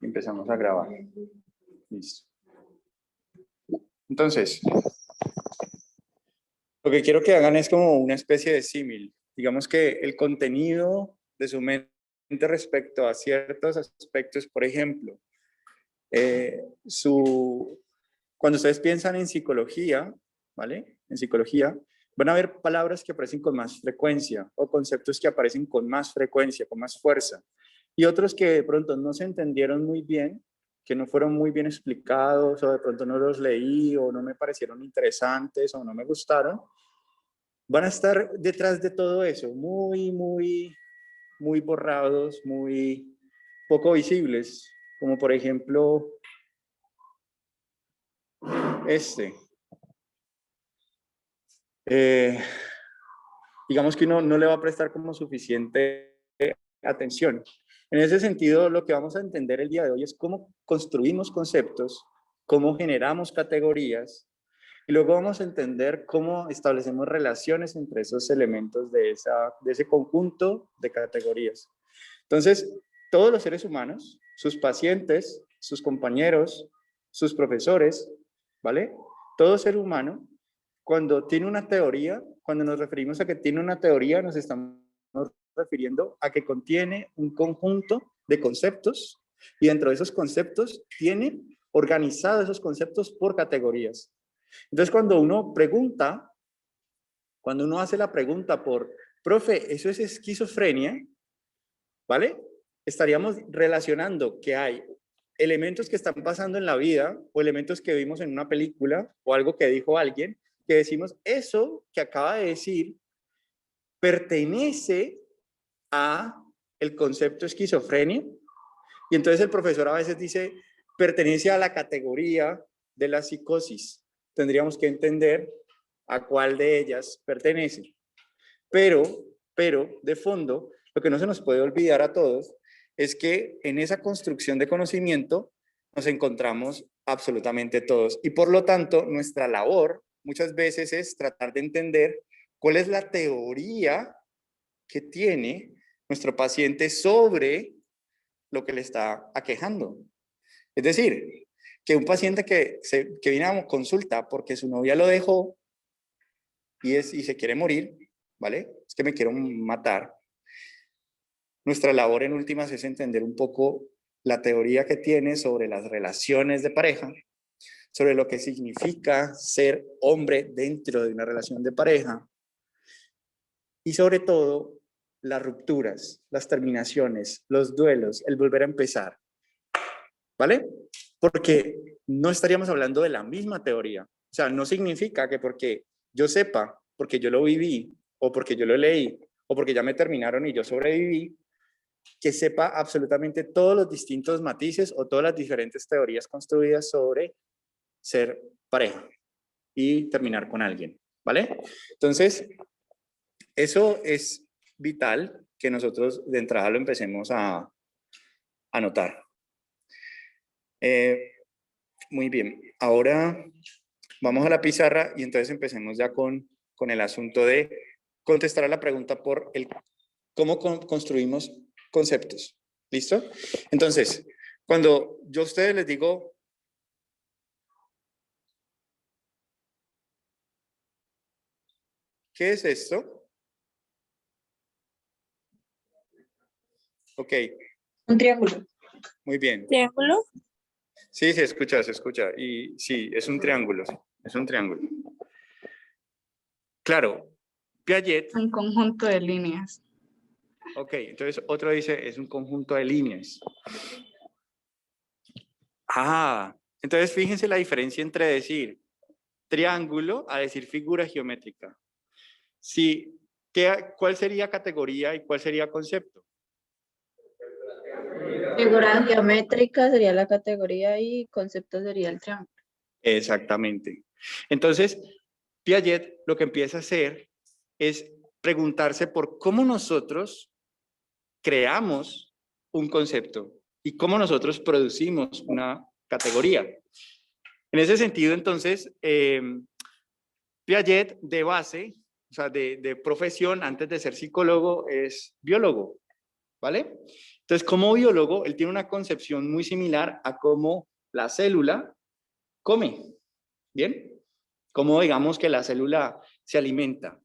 y empezamos a grabar. Listo. Entonces, lo que quiero que hagan es como una especie de símil. Digamos que el contenido de su mente respecto a ciertos aspectos, por ejemplo, cuando ustedes piensan en psicología, ¿vale? En psicología, van a ver palabras que aparecen con más frecuencia o conceptos que aparecen con más frecuencia, con más fuerza. Y otros que de pronto no se entendieron muy bien, que no fueron muy bien explicados o de pronto no los leí o no me parecieron interesantes o no me gustaron, van a estar detrás de todo eso, muy borrados, muy poco visibles, como por ejemplo este. Digamos que uno no le va a prestar como suficiente atención. En ese sentido, lo que vamos a entender el día de hoy es cómo construimos conceptos, cómo generamos categorías, y luego vamos a entender cómo establecemos relaciones entre esos elementos de ese conjunto de categorías. Entonces, todos los seres humanos, sus pacientes, sus compañeros, sus profesores, ¿vale? Todo ser humano, cuando tiene una teoría, cuando nos referimos a que tiene una teoría, nos estamos refiriendo a que contiene un conjunto de conceptos y dentro de esos conceptos tiene organizados esos conceptos por categorías. Entonces, cuando uno pregunta, cuando uno hace la pregunta por, profe, ¿eso es esquizofrenia? ¿Vale? Estaríamos relacionando que hay elementos que están pasando en la vida o elementos que vimos en una película o algo que dijo alguien, que decimos, eso que acaba de decir pertenece a el concepto esquizofrenia. Y entonces el profesor a veces dice, pertenece a la categoría de la psicosis. Tendríamos que entender a cuál de ellas pertenece. Pero, de fondo, lo que no se nos puede olvidar a todos es que en esa construcción de conocimiento nos encontramos absolutamente todos. Y por lo tanto, nuestra labor muchas veces es tratar de entender cuál es la teoría que tiene nuestro paciente sobre lo que le está aquejando. Es decir, que un paciente que viene a consulta porque su novia lo dejó y se quiere morir, ¿vale? Es que me quiero matar. Nuestra labor en últimas es entender un poco la teoría que tiene sobre las relaciones de pareja, sobre lo que significa ser hombre dentro de una relación de pareja y sobre todo las rupturas, las terminaciones, los duelos, el volver a empezar, ¿vale? Porque no estaríamos hablando de la misma teoría. O sea, no significa que porque yo sepa, porque yo lo viví, o porque yo lo leí, o porque ya me terminaron y yo sobreviví, que sepa absolutamente todos los distintos matices o todas las diferentes teorías construidas sobre ser pareja y terminar con alguien, ¿vale? Entonces, eso es vital que nosotros de entrada lo empecemos a notar. Muy bien, ahora vamos a la pizarra y entonces empecemos ya con el asunto de contestar a la pregunta por cómo construimos conceptos. ¿Listo? Entonces, cuando yo a ustedes les digo, ¿qué es esto? Ok. Un triángulo. Muy bien. ¿Triángulo? Sí, se escucha, se escucha. Y sí, es un triángulo, es un triángulo. Claro, Piaget. Un conjunto de líneas. Ok, entonces otro dice, es un conjunto de líneas. Ah, entonces fíjense la diferencia entre decir triángulo a decir figura geométrica. Sí, ¿cuál sería categoría y cuál sería concepto? Figura geométrica sería la categoría y concepto sería el triángulo. Exactamente. Entonces, Piaget lo que empieza a hacer es preguntarse por cómo nosotros creamos un concepto y cómo nosotros producimos una categoría. En ese sentido, entonces, Piaget de base, o sea, de profesión, antes de ser psicólogo, es biólogo. ¿vale? Entonces, como biólogo, él tiene una concepción muy similar a cómo la célula come, ¿bien? Cómo digamos que la célula se alimenta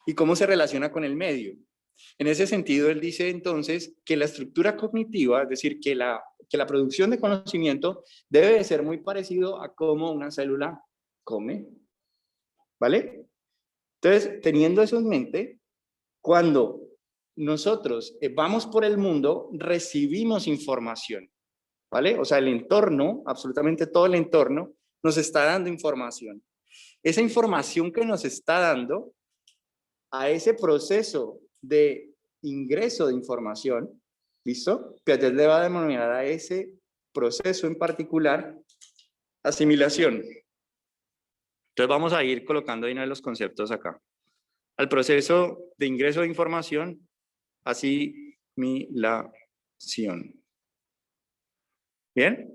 y cómo se relaciona con el medio. En ese sentido, él dice entonces que la estructura cognitiva, es decir, que la producción de conocimiento debe de ser muy parecido a cómo una célula come, ¿vale? Entonces, teniendo eso en mente, cuando nosotros vamos por el mundo, recibimos información, ¿vale? O sea, el entorno, absolutamente todo el entorno, nos está dando información. Esa información que nos está dando a ese proceso de ingreso de información, ¿listo? Piaget le va a denominar a ese proceso en particular asimilación. Entonces vamos a ir colocando ahí los conceptos acá. Al proceso de ingreso de información, asimilación. ¿Bien?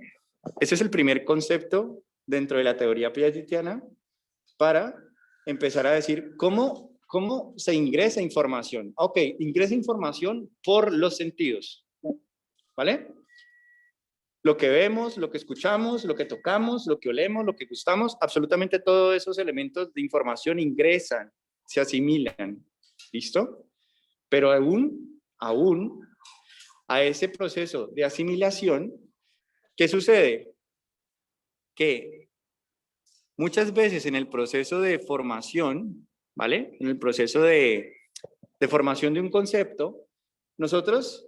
Ese es el primer concepto dentro de la teoría piagetiana para empezar a decir cómo se ingresa información. Ok, ingresa información por los sentidos, ¿vale? Lo que vemos, lo que escuchamos, lo que tocamos, lo que olemos, lo que gustamos, absolutamente todos esos elementos de información ingresan, se asimilan, ¿listo? Pero aún a ese proceso de asimilación, ¿qué sucede? Que muchas veces en el proceso de formación, ¿vale? En el proceso de formación de un concepto, nosotros,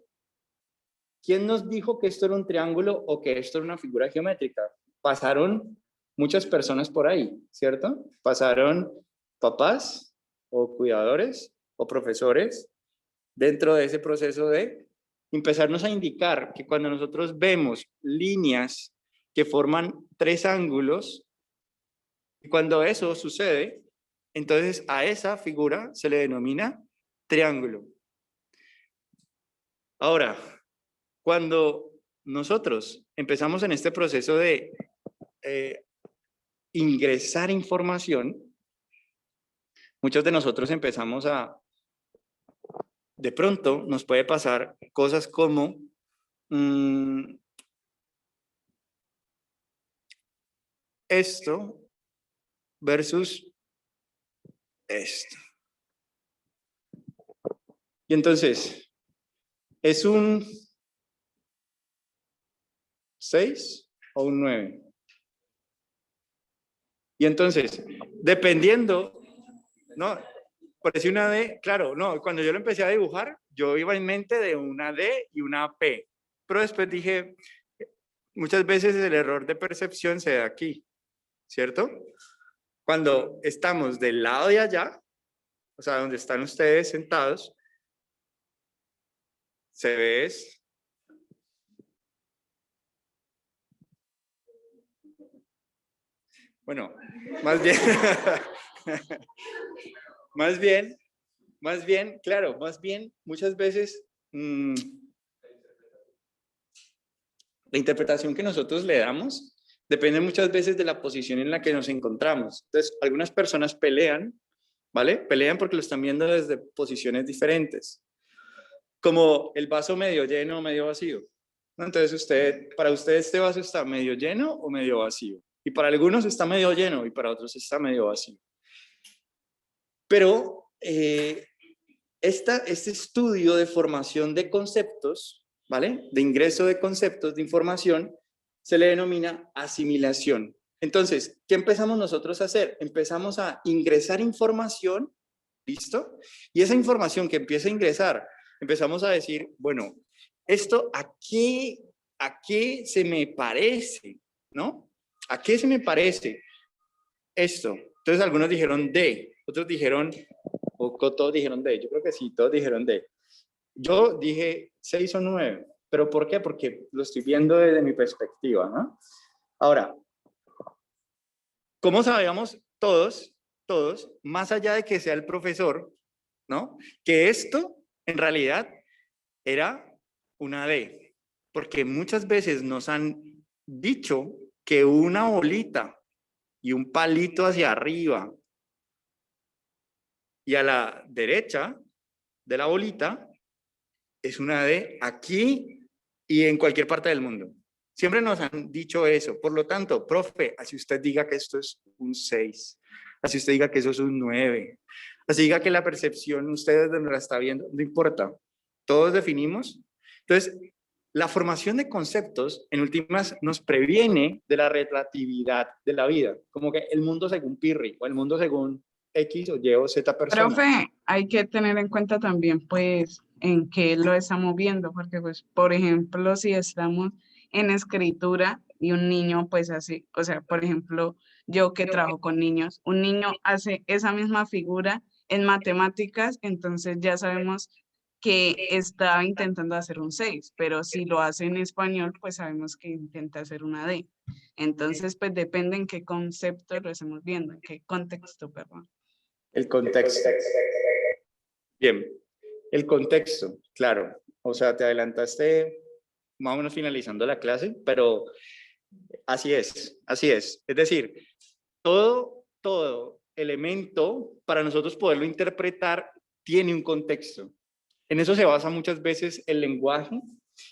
¿quién nos dijo que esto era un triángulo o que esto era una figura geométrica? Pasaron muchas personas por ahí, ¿cierto? Pasaron papás o cuidadores o profesores dentro de ese proceso de empezarnos a indicar que cuando nosotros vemos líneas que forman tres ángulos, y cuando eso sucede, entonces a esa figura se le denomina triángulo. Ahora, cuando nosotros empezamos en este proceso de ingresar información, muchos de nosotros empezamos de pronto nos puede pasar cosas como esto versus esto. Y entonces, ¿es un 6 o un 9? Y entonces, dependiendo, ¿no? Parecía una D, claro, no, cuando yo lo empecé a dibujar, yo iba en mente de una D y una P, pero después dije, muchas veces el error de percepción se da aquí, ¿cierto? Cuando estamos del lado de allá, o sea, donde están ustedes sentados, se ve es bueno, más bien, más bien, claro, más bien, muchas veces la interpretación que nosotros le damos depende muchas veces de la posición en la que nos encontramos. Entonces, algunas personas pelean, ¿vale? Pelean porque lo están viendo desde posiciones diferentes, como el vaso medio lleno o medio vacío. Entonces, para usted este vaso está medio lleno o medio vacío. Y para algunos está medio lleno y para otros está medio vacío. Pero este estudio de formación de conceptos, ¿vale? De ingreso de conceptos de información, se le denomina asimilación. Entonces, ¿qué empezamos nosotros a hacer? Empezamos a ingresar información, ¿listo? Y esa información que empieza a ingresar, empezamos a decir, bueno, ¿esto a qué se me parece? ¿No? ¿A qué se me parece esto? Entonces algunos dijeron D, otros dijeron, o todos dijeron D, yo creo que sí, todos dijeron D. Yo dije 6 o 9, ¿pero por qué? Porque lo estoy viendo desde mi perspectiva, ¿no? Ahora, ¿cómo sabíamos todos, más allá de que sea el profesor, ¿no? Que esto en realidad era una D, porque muchas veces nos han dicho que una bolita y un palito hacia arriba y a la derecha de la bolita es una D aquí y en cualquier parte del mundo. Siempre nos han dicho eso. Por lo tanto, profe, así usted diga que esto es un 6, así usted diga que eso es un 9, así diga que la percepción, usted desde donde la está viendo, no importa. Todos definimos. Entonces, la formación de conceptos, en últimas, nos previene de la relatividad de la vida. Como que el mundo según Pirri, o el mundo según X o Y o Z persona. Profe, hay que tener en cuenta también, pues, en qué lo estamos viendo, porque, pues, por ejemplo, si estamos en escritura y un niño, pues, así, o sea, por ejemplo, yo que trabajo con niños, un niño hace esa misma figura en matemáticas, entonces ya sabemos que está intentando hacer un 6, pero si lo hace en español, pues sabemos que intenta hacer una D. Entonces, pues, depende en qué concepto lo estemos viendo, en qué contexto, perdón. El contexto. Bien, el contexto, claro. O sea, te adelantaste más o menos finalizando la clase, pero así es, así es. Es decir, todo elemento para nosotros poderlo interpretar tiene un contexto. En eso se basa muchas veces el lenguaje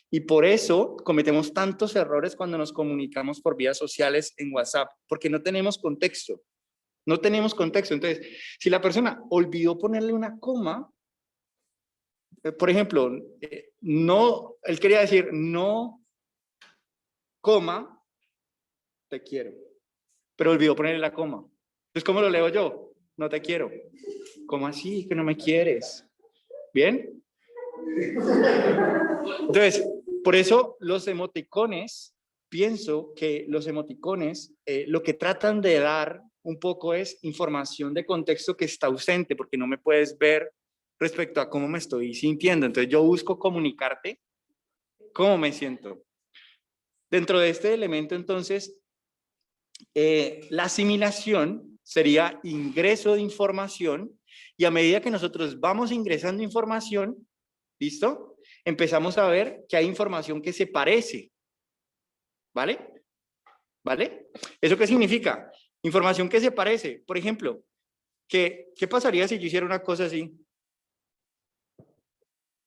y por eso cometemos tantos errores cuando nos comunicamos por vías sociales en WhatsApp, porque no tenemos contexto. No tenemos contexto. Entonces, si la persona olvidó ponerle una coma, por ejemplo, no, él quería decir no, coma, te quiero, pero olvidó ponerle la coma. Entonces, ¿cómo lo leo yo? No te quiero. ¿Cómo así que no me quieres? ¿Bien? Entonces, por eso los emoticones, pienso que los emoticones lo que tratan de dar un poco es información de contexto que está ausente, porque no me puedes ver respecto a cómo me estoy sintiendo. Entonces yo busco comunicarte cómo me siento. Dentro de este elemento, entonces, la asimilación sería ingreso de información y a medida que nosotros vamos ingresando información, ¿listo? Empezamos a ver que hay información que se parece, ¿vale? ¿Vale? ¿Eso qué significa? Información que se parece. Por ejemplo, ¿qué pasaría si yo hiciera una cosa así?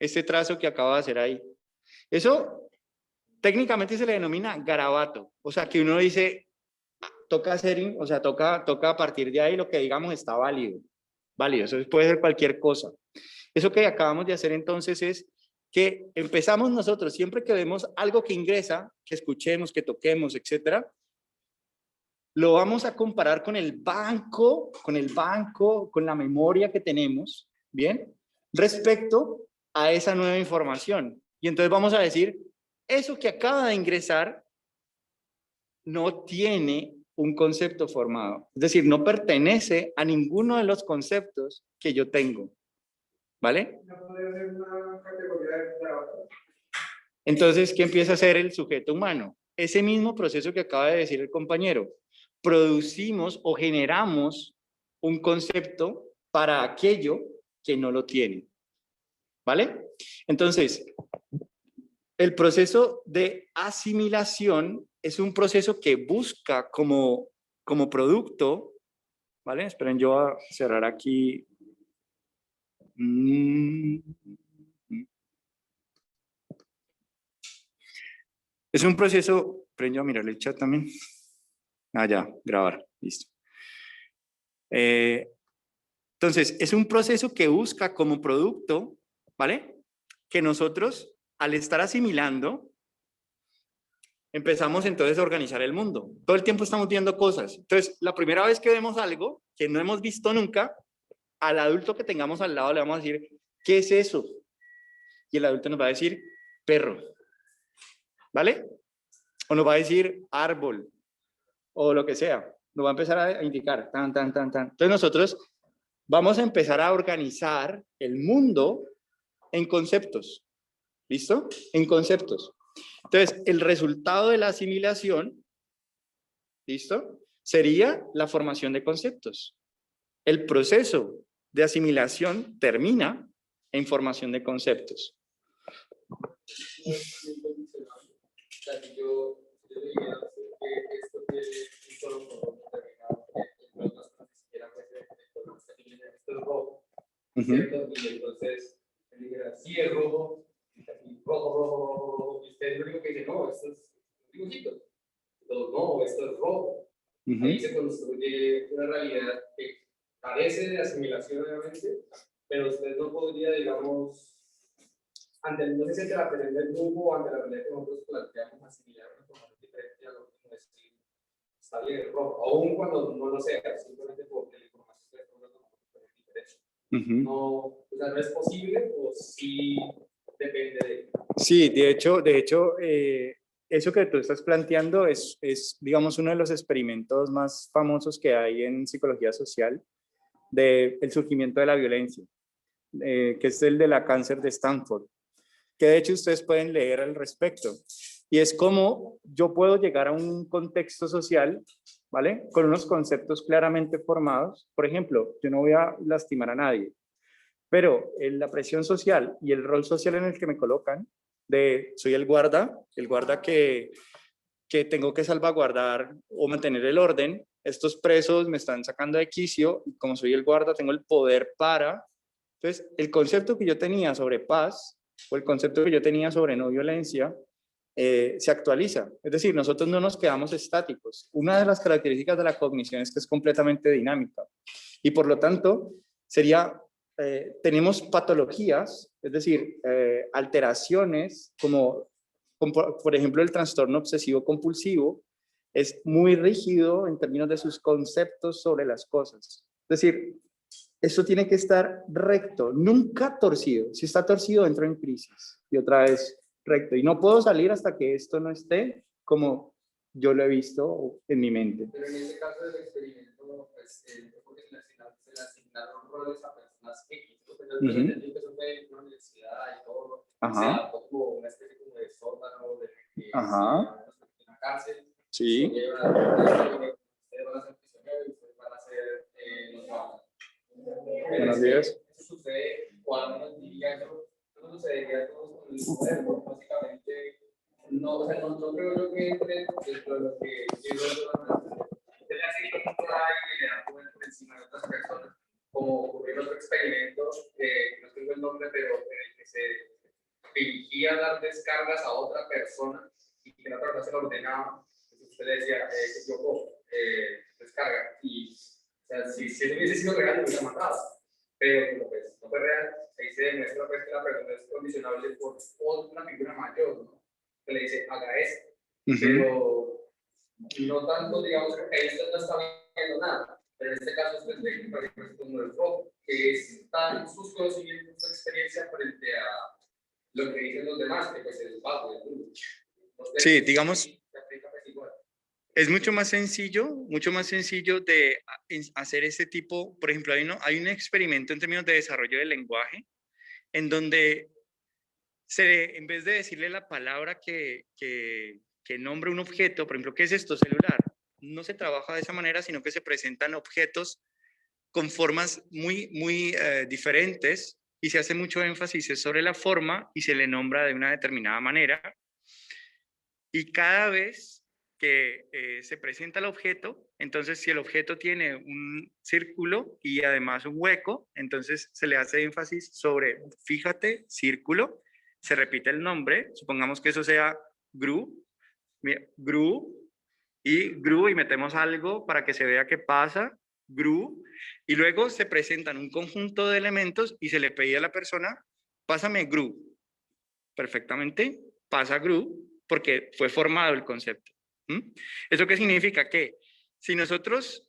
Este trazo que acabo de hacer ahí. Eso técnicamente se le denomina garabato. O sea, que uno dice, toca hacer, o sea, toca a partir de ahí lo que digamos está válido. Válido, eso puede ser cualquier cosa. Eso que acabamos de hacer entonces es que empezamos nosotros, siempre que vemos algo que ingresa, que escuchemos, que toquemos, etcétera, lo vamos a comparar con el banco, con la memoria que tenemos, ¿bien? Respecto a esa nueva información. Y entonces vamos a decir, eso que acaba de ingresar no tiene un concepto formado. Es decir, no pertenece a ninguno de los conceptos que yo tengo. ¿Vale? ¿No puede ser una categoría de trabajo? Entonces, ¿qué empieza a hacer el sujeto humano? Ese mismo proceso que acaba de decir el compañero. Producimos o generamos un concepto para aquello que no lo tiene. ¿Vale? Entonces, el proceso de asimilación es un proceso que busca como producto, ¿vale? Esperen, yo voy a cerrar aquí. Es un proceso, esperen, yo a mirar el chat también. Ah, ya, grabar, listo. Entonces, es un proceso que busca como producto, ¿vale? Que nosotros, al estar asimilando, empezamos entonces a organizar el mundo. Todo el tiempo estamos viendo cosas. Entonces, la primera vez que vemos algo que no hemos visto nunca, al adulto que tengamos al lado le vamos a decir, ¿qué es eso? Y el adulto nos va a decir, perro. ¿Vale? O nos va a decir árbol, o lo que sea. Nos va a empezar a indicar, tan. Entonces nosotros vamos a empezar a organizar el mundo en conceptos. ¿Listo? En conceptos. Entonces, el resultado de la asimilación, ¿listo? Sería la formación de conceptos. El proceso de asimilación termina en formación de conceptos. Yo diría que esto tiene un solo color determinado, que los más ni siquiera esto es rojo, ¿cierto? Y entonces él dijera, sí es rojo, esto es dibujito. Todos, no, esto es rojo. Ujú. Ahí se construye una realidad que carece de asimilación, obviamente, pero usted no podría, digamos, no se siente la presión del grupo o ante la realidad que nosotros planteamos, asimilar una información diferente a lo que uno decir, está bien, es rojo, aún cuando no lo sea, simplemente porque la información que está dando es diferente. Ujú. No, o sea, no es posible o sí depende de. Sí, de hecho, eso que tú estás planteando es, digamos, uno de los experimentos más famosos que hay en psicología social del surgimiento de la violencia, que es el de la cáncer de Stanford, que de hecho ustedes pueden leer al respecto. Y es como yo puedo llegar a un contexto social, ¿vale? Con unos conceptos claramente formados. Por ejemplo, yo no voy a lastimar a nadie, pero la presión social y el rol social en el que me colocan, de soy el guarda que tengo que salvaguardar o mantener el orden, estos presos me están sacando de quicio y como soy el guarda tengo el poder para. Entonces, el concepto que yo tenía sobre paz o el concepto que yo tenía sobre no violencia se actualiza. Es decir, nosotros no nos quedamos estáticos. Una de las características de la cognición es que es completamente dinámica y por lo tanto sería, tenemos patologías, es decir, alteraciones como por ejemplo el trastorno obsesivo compulsivo, es muy rígido en términos de sus conceptos sobre las cosas. Es decir, eso tiene que estar recto, nunca torcido. Si está torcido, entro en crisis. Y otra vez recto. Y no puedo salir hasta que esto no esté como yo lo he visto en mi mente. Pero en este caso del experimento, pues, porque se le asignaron roles a personas X. Pues, yo entendí que eso fue en una universidad y todo. Ajá. Se adaptó como una especie como de sótano, de que Ajá. en la cárcel. Sí. Ustedes van a ser prisioneros y ustedes van a ser los guardas. Buenos días. Eso sucede cuando diría eso. No sucedería todo con el poder, porque básicamente. No, o sea, no creo yo que entre dentro de lo que quiero usted le hace un traje y le da poder por encima de otras personas, como ocurrió en otro experimento, que no tengo el nombre, pero en el que se dirigía a dar descargas a otra persona y que la otra persona se lo ordenaba. Entonces usted le decía, se equivocó, descarga. Y, o sea, si eso hubiese sido real, lo hubiera matado. Pero como pues no fue real, ahí se demuestra pues, que la persona es condicionable por otra figura mayor, ¿no? Que le dice, haga esto. Pero no tanto, digamos, que ahí usted no está viendo nada. Pero en este caso, usted ve que como el rojo, que están sus conocimientos, su experiencia frente a lo que dicen los demás, que pues es bajo del mundo. Sí, digamos, es mucho más sencillo de hacer ese tipo. Por ejemplo, hay un experimento en términos de desarrollo del lenguaje en donde en vez de decirle la palabra que nombra un objeto, por ejemplo, ¿qué es esto? Celular. No se trabaja de esa manera, sino que se presentan objetos con formas muy diferentes y se hace mucho énfasis sobre la forma y se le nombra de una determinada manera. Y cada vez que se presenta el objeto, entonces si el objeto tiene un círculo y además un hueco, entonces se le hace énfasis sobre, fíjate, círculo, se repite el nombre, supongamos que eso sea GRU, GRU y metemos algo para que se vea qué pasa, GRU, y luego se presentan un conjunto de elementos y se le pide a la persona, pásame GRU, perfectamente, pasa GRU, porque fue formado el concepto. ¿Eso qué significa? Que si nosotros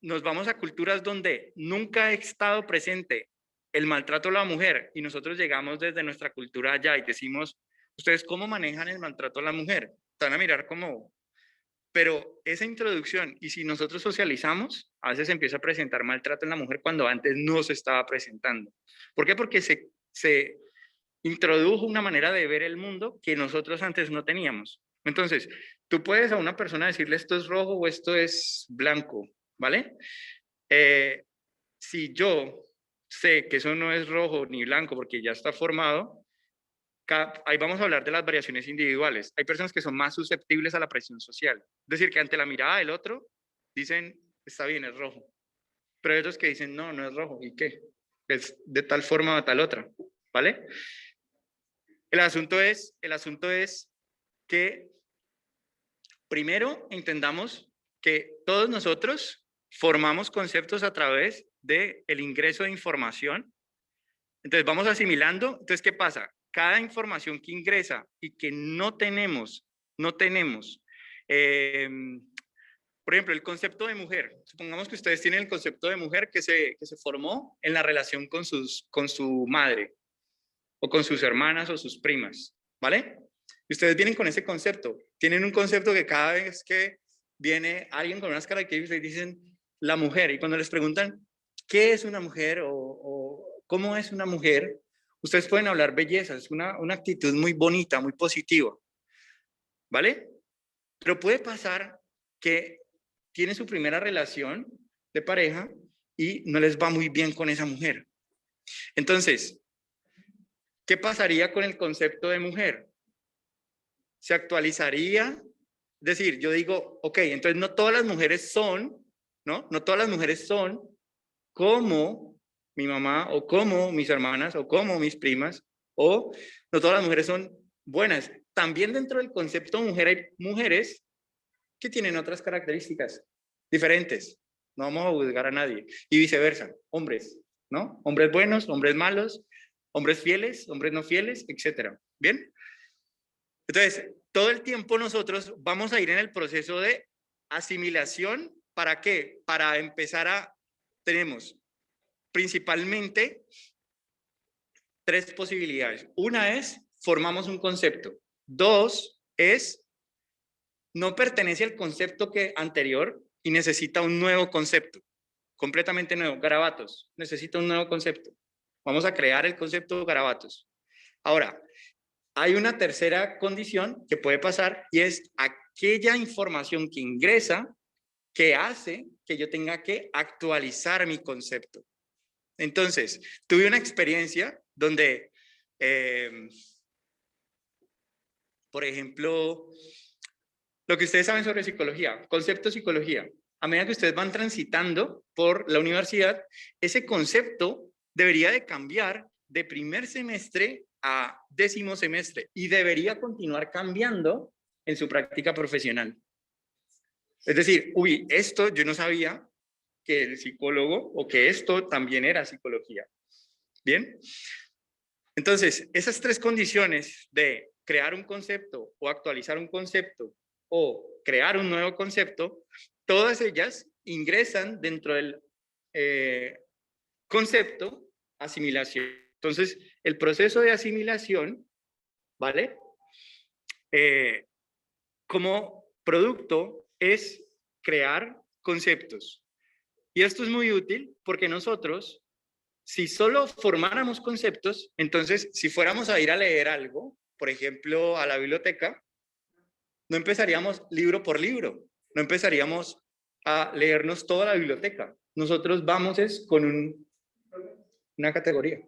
nos vamos a culturas donde nunca ha estado presente el maltrato a la mujer y nosotros llegamos desde nuestra cultura allá y decimos, ¿ustedes cómo manejan el maltrato a la mujer? Van a mirar como, pero esa introducción, y si nosotros socializamos, a veces se empieza a presentar maltrato en la mujer cuando antes no se estaba presentando. ¿Por qué? Porque se introdujo una manera de ver el mundo que nosotros antes no teníamos. Entonces, tú puedes a una persona decirle esto es rojo o esto es blanco, ¿vale? Si yo sé que eso no es rojo ni blanco porque ya está formado, ahí vamos a hablar de las variaciones individuales. Hay personas que son más susceptibles a la presión social. Es decir, que ante la mirada del otro dicen, está bien, es rojo. Pero hay otros que dicen, no, no es rojo. ¿Y qué? Es de tal forma o tal otra, ¿vale? El asunto es que primero entendamos que todos nosotros formamos conceptos a través del ingreso de información. Entonces vamos asimilando. Entonces, ¿qué pasa? Cada información que ingresa y que no tenemos, por ejemplo, el concepto de mujer. Supongamos que ustedes tienen el concepto de mujer que se formó en la relación con su madre o con sus hermanas o sus primas, ¿vale? Y ustedes vienen con ese concepto. Tienen un concepto que cada vez que viene alguien con unas características dicen la mujer. Y cuando les preguntan qué es una mujer o cómo es una mujer, ustedes pueden hablar belleza. Es una actitud muy bonita, muy positiva, ¿vale? Pero puede pasar que tiene su primera relación de pareja y no les va muy bien con esa mujer. Entonces, ¿qué pasaría con el concepto de mujer? Se actualizaría. Es decir, yo digo, ok, entonces no todas las mujeres son, ¿no? No todas las mujeres son como mi mamá o como mis hermanas o como mis primas, o no todas las mujeres son buenas. También dentro del concepto mujer hay mujeres que tienen otras características diferentes. No vamos a juzgar a nadie. Y viceversa, hombres, ¿no? Hombres buenos, hombres malos, hombres fieles, hombres no fieles, etcétera. ¿Bien? Entonces, todo el tiempo nosotros vamos a ir en el proceso de asimilación. ¿Para qué? Para empezar tenemos principalmente 3 posibilidades. Una es, formamos un concepto. 2 es, no pertenece al concepto anterior y necesita un nuevo concepto, completamente nuevo. Garabatos, necesita un nuevo concepto. Vamos a crear el concepto garabatos. Ahora, hay una tercera condición que puede pasar y es aquella información que ingresa que hace que yo tenga que actualizar mi concepto. Entonces, tuve una experiencia donde, por ejemplo, lo que ustedes saben sobre psicología, concepto de psicología, a medida que ustedes van transitando por la universidad, ese concepto debería de cambiar de primer semestre a 10º semestre y debería continuar cambiando en su práctica profesional. Es decir, esto yo no sabía que el psicólogo o que esto también era psicología. ¿Bien? Entonces, esas 3 condiciones de crear un concepto o actualizar un concepto o crear un nuevo concepto, todas ellas ingresan dentro del concepto asimilación. Entonces, el proceso de asimilación, ¿vale? Como producto es crear conceptos. Y esto es muy útil porque nosotros, si solo formáramos conceptos, entonces si fuéramos a ir a leer algo, por ejemplo, a la biblioteca, no empezaríamos libro por libro, no empezaríamos a leernos toda la biblioteca. Nosotros vamos con una categoría.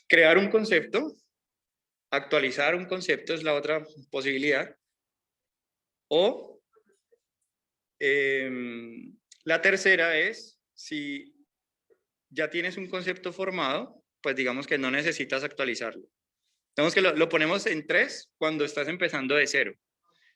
Crear un concepto, actualizar un concepto es la otra posibilidad. O la tercera es, si ya tienes un concepto formado, pues digamos que no necesitas actualizarlo. Digamos que lo ponemos en 3 cuando estás empezando de 0.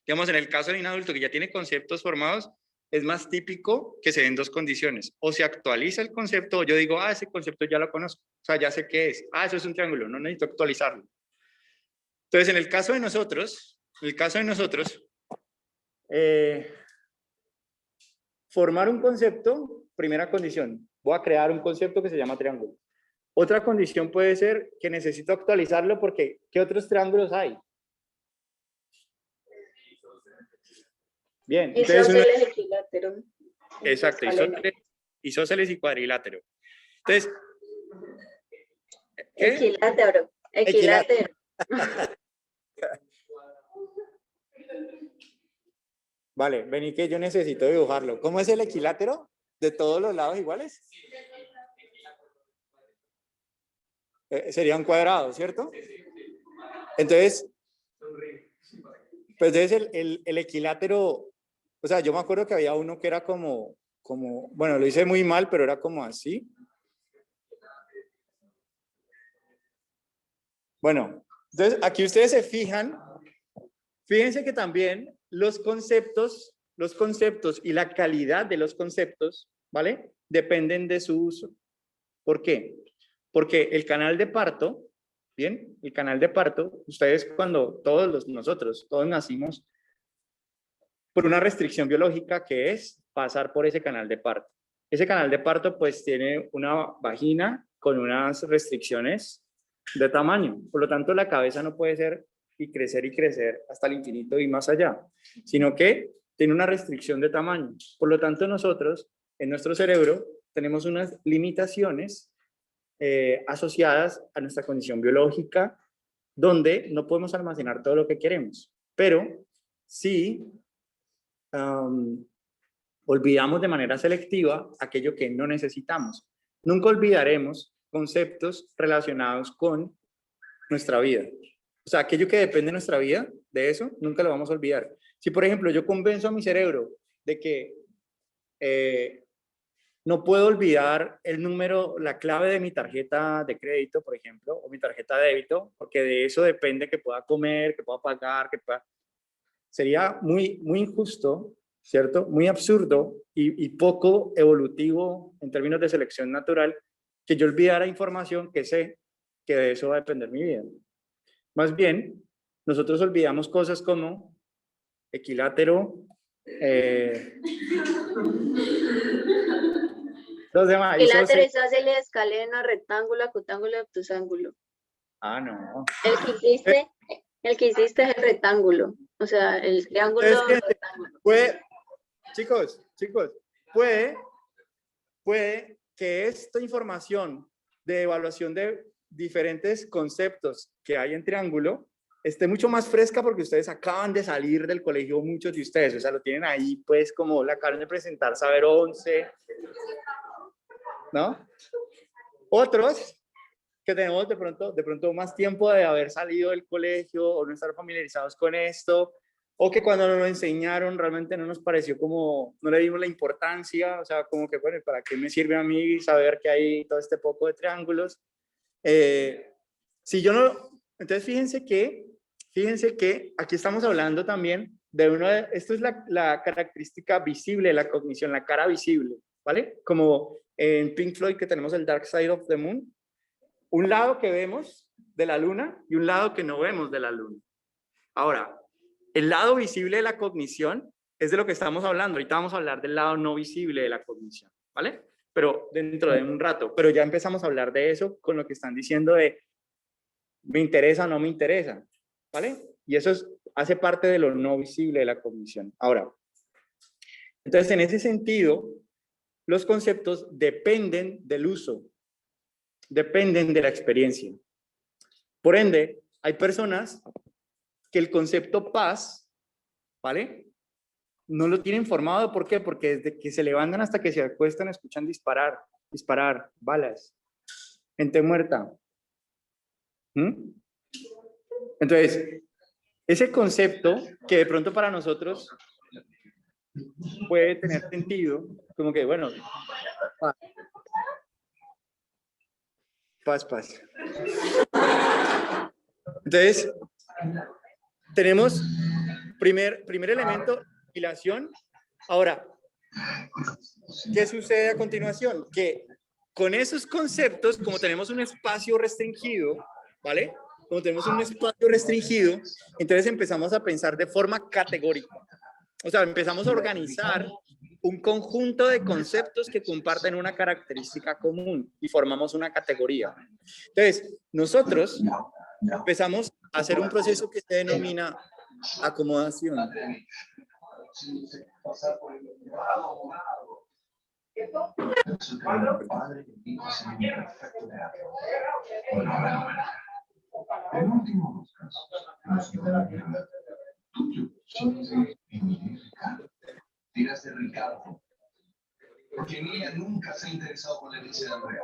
Digamos, en el caso de un adulto que ya tiene conceptos formados, es más típico que se den 2 condiciones. O se actualiza el concepto, o yo digo, ese concepto ya lo conozco. O sea, ya sé qué es. Eso es un triángulo, no necesito actualizarlo. Entonces, en el caso de nosotros, formar un concepto, primera condición, voy a crear un concepto que se llama triángulo. Otra condición puede ser que necesito actualizarlo porque ¿qué otros triángulos hay? Bien. Isósceles, equilátero. Exacto, isósceles y cuadrilátero. Entonces, Equilátero. Vale, vení que yo necesito dibujarlo. ¿Cómo es el equilátero? ¿De todos los lados iguales? Sería un cuadrado, ¿cierto? Entonces, pues entonces el equilátero, o sea, yo me acuerdo que había uno que era como, bueno, lo hice muy mal, pero era como así. Bueno, entonces aquí ustedes se fijan, fíjense que también los conceptos y la calidad de los conceptos, ¿vale? Dependen de su uso. ¿Por qué? Porque el canal de parto, ¿bien? El canal de parto, ustedes cuando nosotros, todos nacimos por una restricción biológica que es pasar por ese canal de parto. Ese canal de parto pues tiene una vagina con unas restricciones de tamaño. Por lo tanto, la cabeza no puede ser y crecer hasta el infinito y más allá, sino que tiene una restricción de tamaño. Por lo tanto, nosotros en nuestro cerebro tenemos unas limitaciones asociadas a nuestra condición biológica, donde no podemos almacenar todo lo que queremos, pero sí olvidamos de manera selectiva aquello que no necesitamos. Nunca olvidaremos conceptos relacionados con nuestra vida. O sea, aquello que depende de nuestra vida, de eso, nunca lo vamos a olvidar. Si, por ejemplo, yo convenzo a mi cerebro de que no puedo olvidar el número, la clave de mi tarjeta de crédito, por ejemplo, o mi tarjeta de débito, porque de eso depende que pueda comer, que pueda pagar, que pueda... Sería muy, muy injusto, ¿cierto? Muy absurdo y poco evolutivo en términos de selección natural que yo olvidara información que sé que de eso va a depender mi vida. Más bien, nosotros olvidamos cosas como equilátero, los demás. Equilátero, isósceles, escaleno, rectángulo, acutángulo, obtusángulo. Ah, no. El que hiciste es el rectángulo. O sea, el triángulo. Chicos, puede que esta información de evaluación de diferentes conceptos que hay en triángulo esté mucho más fresca porque ustedes acaban de salir del colegio, muchos de ustedes, o sea, lo tienen ahí pues como la acaban de presentar, saber 11, ¿no? Otros que tenemos de pronto más tiempo de haber salido del colegio o no estar familiarizados con esto, o que cuando nos lo enseñaron realmente no nos pareció como, no le dimos la importancia, o sea, como que, bueno, ¿para qué me sirve a mí saber que hay todo este poco de triángulos? Si yo no, entonces fíjense que aquí estamos hablando también de esto es la característica visible de la cognición, la cara visible, ¿vale? Como en Pink Floyd que tenemos el Dark Side of the Moon, un lado que vemos de la luna y un lado que no vemos de la luna. Ahora, el lado visible de la cognición es de lo que estamos hablando. Ahorita vamos a hablar del lado no visible de la cognición, ¿vale? Pero dentro de un rato. Pero ya empezamos a hablar de eso con lo que están diciendo de me interesa o no me interesa, ¿vale? Y eso hace parte de lo no visible de la cognición. Ahora, entonces en ese sentido, los conceptos dependen del uso, dependen de la experiencia. Por ende, hay personas que el concepto paz, ¿vale? No lo tienen formado. ¿Por qué? Porque desde que se levantan hasta que se acuestan escuchan disparar, balas, gente muerta. Entonces, ese concepto que de pronto para nosotros puede tener sentido, como que, bueno, paz. Entonces, tenemos primer elemento, vigilación. Ahora, ¿qué sucede a continuación? Que con esos conceptos, como tenemos un espacio restringido, ¿vale? Como tenemos un espacio restringido, entonces empezamos a pensar de forma categórica. O sea, empezamos a organizar un conjunto de conceptos que comparten una característica común y formamos una categoría. Entonces, nosotros empezamos a hacer un proceso que se denomina acomodación. En últimos casos, tiras de Ricardo, porque ella nunca se ha interesado por la herencia de Andrea.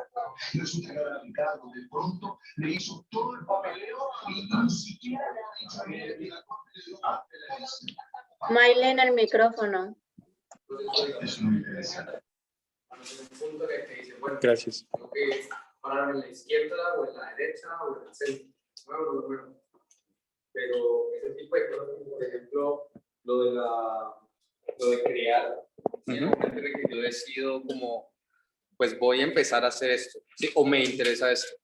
Resulta que ahora Ricardo de pronto le hizo todo el papeleo y ni siquiera le ha dicho a ella que la corte le dio parte de la herencia. Maylen, el micrófono. Eso no me interesa. Un punto que te dice, bueno, Gracias. tengo que parar en la izquierda o en la derecha o en el centro. Bueno. Pero ese tipo de cosas, como por ejemplo, lo de crear, ¿sí? En el momento en el que yo decido como, pues voy a empezar a hacer esto, ¿sí? O me interesa esto.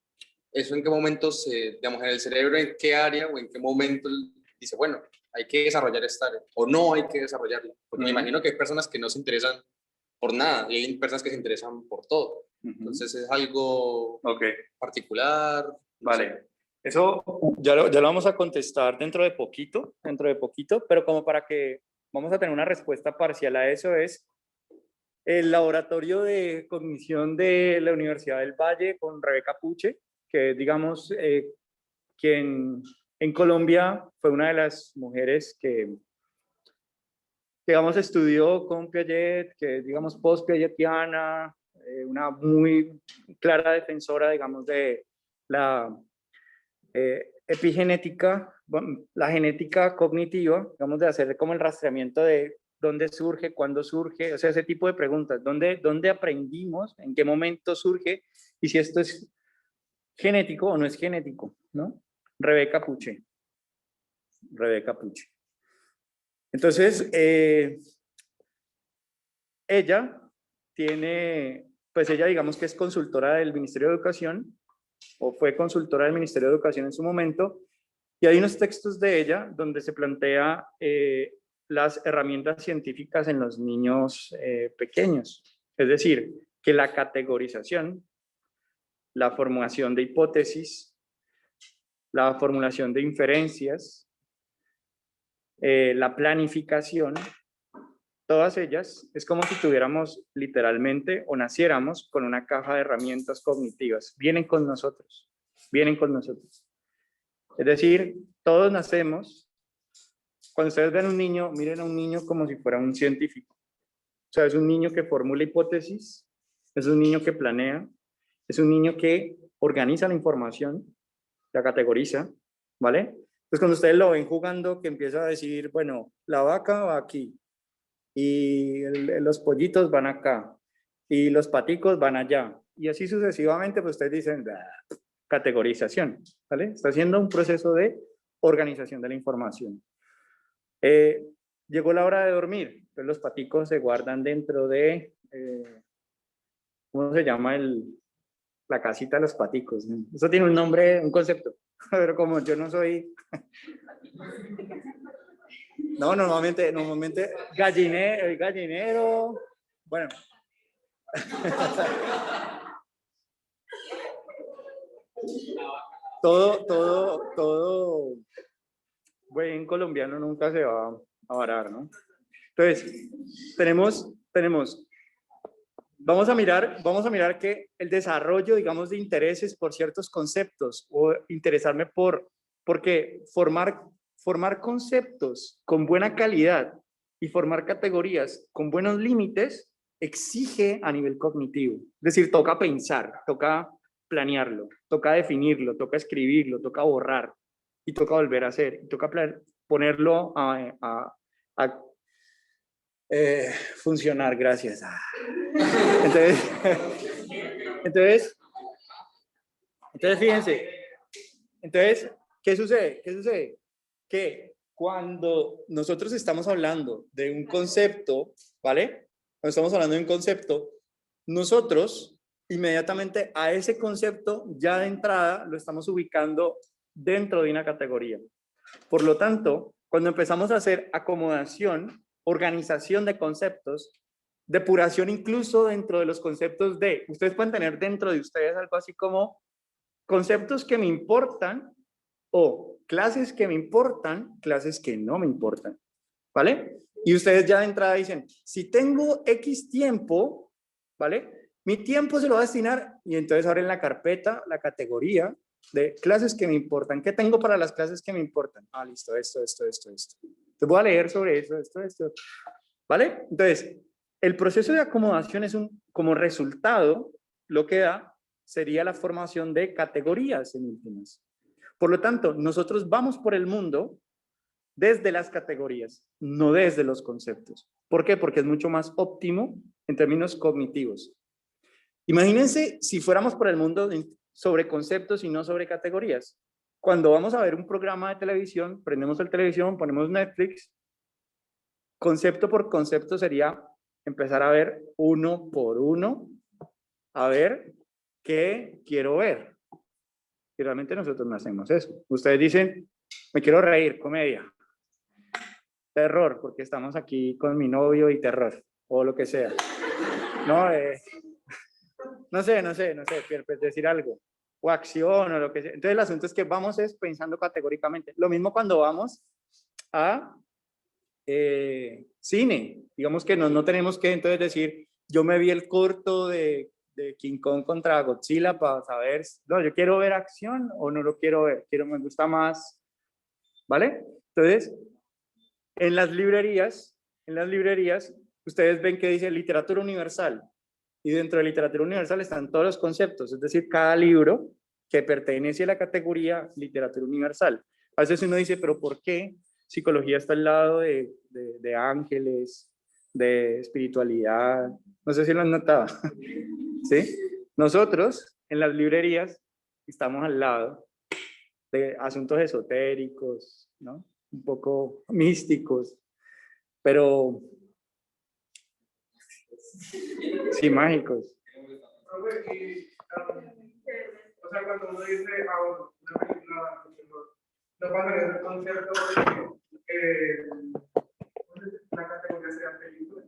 ¿Eso en qué momento digamos, en el cerebro, en qué área o en qué momento dice, bueno, hay que desarrollar esta área o no hay que desarrollarla? Porque me imagino que hay personas que no se interesan por nada y hay personas que se interesan por todo. Entonces es algo particular. Vale. Eso ya lo vamos a contestar dentro de poquito, pero como para que vamos a tener una respuesta parcial a eso es el laboratorio de cognición de la Universidad del Valle con Rebeca Puche, que digamos, quien en Colombia fue una de las mujeres que digamos, estudió con Piaget, que digamos post-piagetiana, una muy clara defensora, digamos, de la epigenética, la genética cognitiva, digamos, de hacer como el rastreamiento de dónde surge, cuándo surge, o sea, ese tipo de preguntas, dónde aprendimos, en qué momento surge, y si esto es genético o no es genético, ¿no? Rebeca Puche. Entonces, ella pues ella digamos que es consultora del Ministerio de Educación, o fue consultora del Ministerio de Educación en su momento, y hay unos textos de ella donde se plantea las herramientas científicas en los niños pequeños. Es decir, que la categorización, la formulación de hipótesis, la formulación de inferencias, la planificación, todas ellas es como si tuviéramos literalmente o naciéramos con una caja de herramientas cognitivas. Vienen con nosotros. Es decir, todos nacemos. Cuando ustedes ven un niño, miren a un niño como si fuera un científico. O sea, es un niño que formula hipótesis, es un niño que planea, es un niño que organiza la información, la categoriza, ¿vale? Entonces, cuando ustedes lo ven jugando, que empieza a decir, bueno, la vaca va aquí, y los pollitos van acá, y los paticos van allá, y así sucesivamente, pues ustedes dicen, categorización, ¿vale? Está haciendo un proceso de organización de la información. Llegó la hora de dormir, entonces los paticos se guardan dentro de, ¿cómo se llama la casita de los paticos? ¿No? Eso tiene un nombre, un concepto, pero como yo no soy... No, normalmente gallinero, bueno. todo buen colombiano nunca se va a varar, ¿no? Entonces, tenemos, vamos a mirar que el desarrollo, digamos, de intereses por ciertos conceptos o interesarme porque formar conceptos con buena calidad y formar categorías con buenos límites exige a nivel cognitivo. Es decir, toca pensar, toca planearlo, toca definirlo, toca escribirlo, toca borrar y toca volver a hacer, y toca ponerlo a funcionar, gracias. Entonces, fíjense. Entonces, ¿qué sucede? Que cuando nosotros estamos hablando de un concepto, ¿vale? Cuando estamos hablando de un concepto, nosotros inmediatamente a ese concepto ya de entrada lo estamos ubicando dentro de una categoría. Por lo tanto, cuando empezamos a hacer acomodación, organización de conceptos, depuración incluso dentro de los conceptos ustedes pueden tener dentro de ustedes algo así como conceptos que me importan o clases que me importan, clases que no me importan, ¿vale? Y ustedes ya de entrada dicen, si tengo X tiempo, ¿vale? Mi tiempo se lo va a destinar y entonces abren la carpeta, la categoría de clases que me importan. ¿Qué tengo para las clases que me importan? Ah, listo, esto. Te voy a leer sobre esto. ¿Vale? Entonces, el proceso de acomodación es como resultado, lo que da sería la formación de categorías en últimas. Por lo tanto, nosotros vamos por el mundo desde las categorías, no desde los conceptos. ¿Por qué? Porque es mucho más óptimo en términos cognitivos. Imagínense si fuéramos por el mundo sobre conceptos y no sobre categorías. cuando vamos a ver un programa de televisión, prendemos el televisión, ponemos Netflix, concepto por concepto sería empezar a ver uno por uno, a ver qué quiero ver. Y realmente nosotros no hacemos eso. Ustedes dicen, me quiero reír, comedia, terror, porque estamos aquí con mi novio y terror, o lo que sea. No, no sé, decir algo, o acción, o lo que sea. Entonces el asunto es que vamos pensando categóricamente. Lo mismo cuando vamos a cine. Digamos que no tenemos que entonces decir, yo me vi el corto de King Kong contra Godzilla para saber, no, yo quiero ver acción o no lo quiero ver, me gusta más, ¿vale? Entonces, en las librerías, ustedes ven que dice literatura universal, y dentro de literatura universal están todos los conceptos, es decir, cada libro que pertenece a la categoría literatura universal. A veces uno dice, pero ¿por qué psicología está al lado de ángeles, de espiritualidad? No sé si lo han notado. ¿Sí? Nosotros, en las librerías, estamos al lado de asuntos esotéricos, ¿no? Un poco místicos, pero sí, mágicos. O sea, cuando uno dice una película, no pasaría el concepto de la categoría sería película.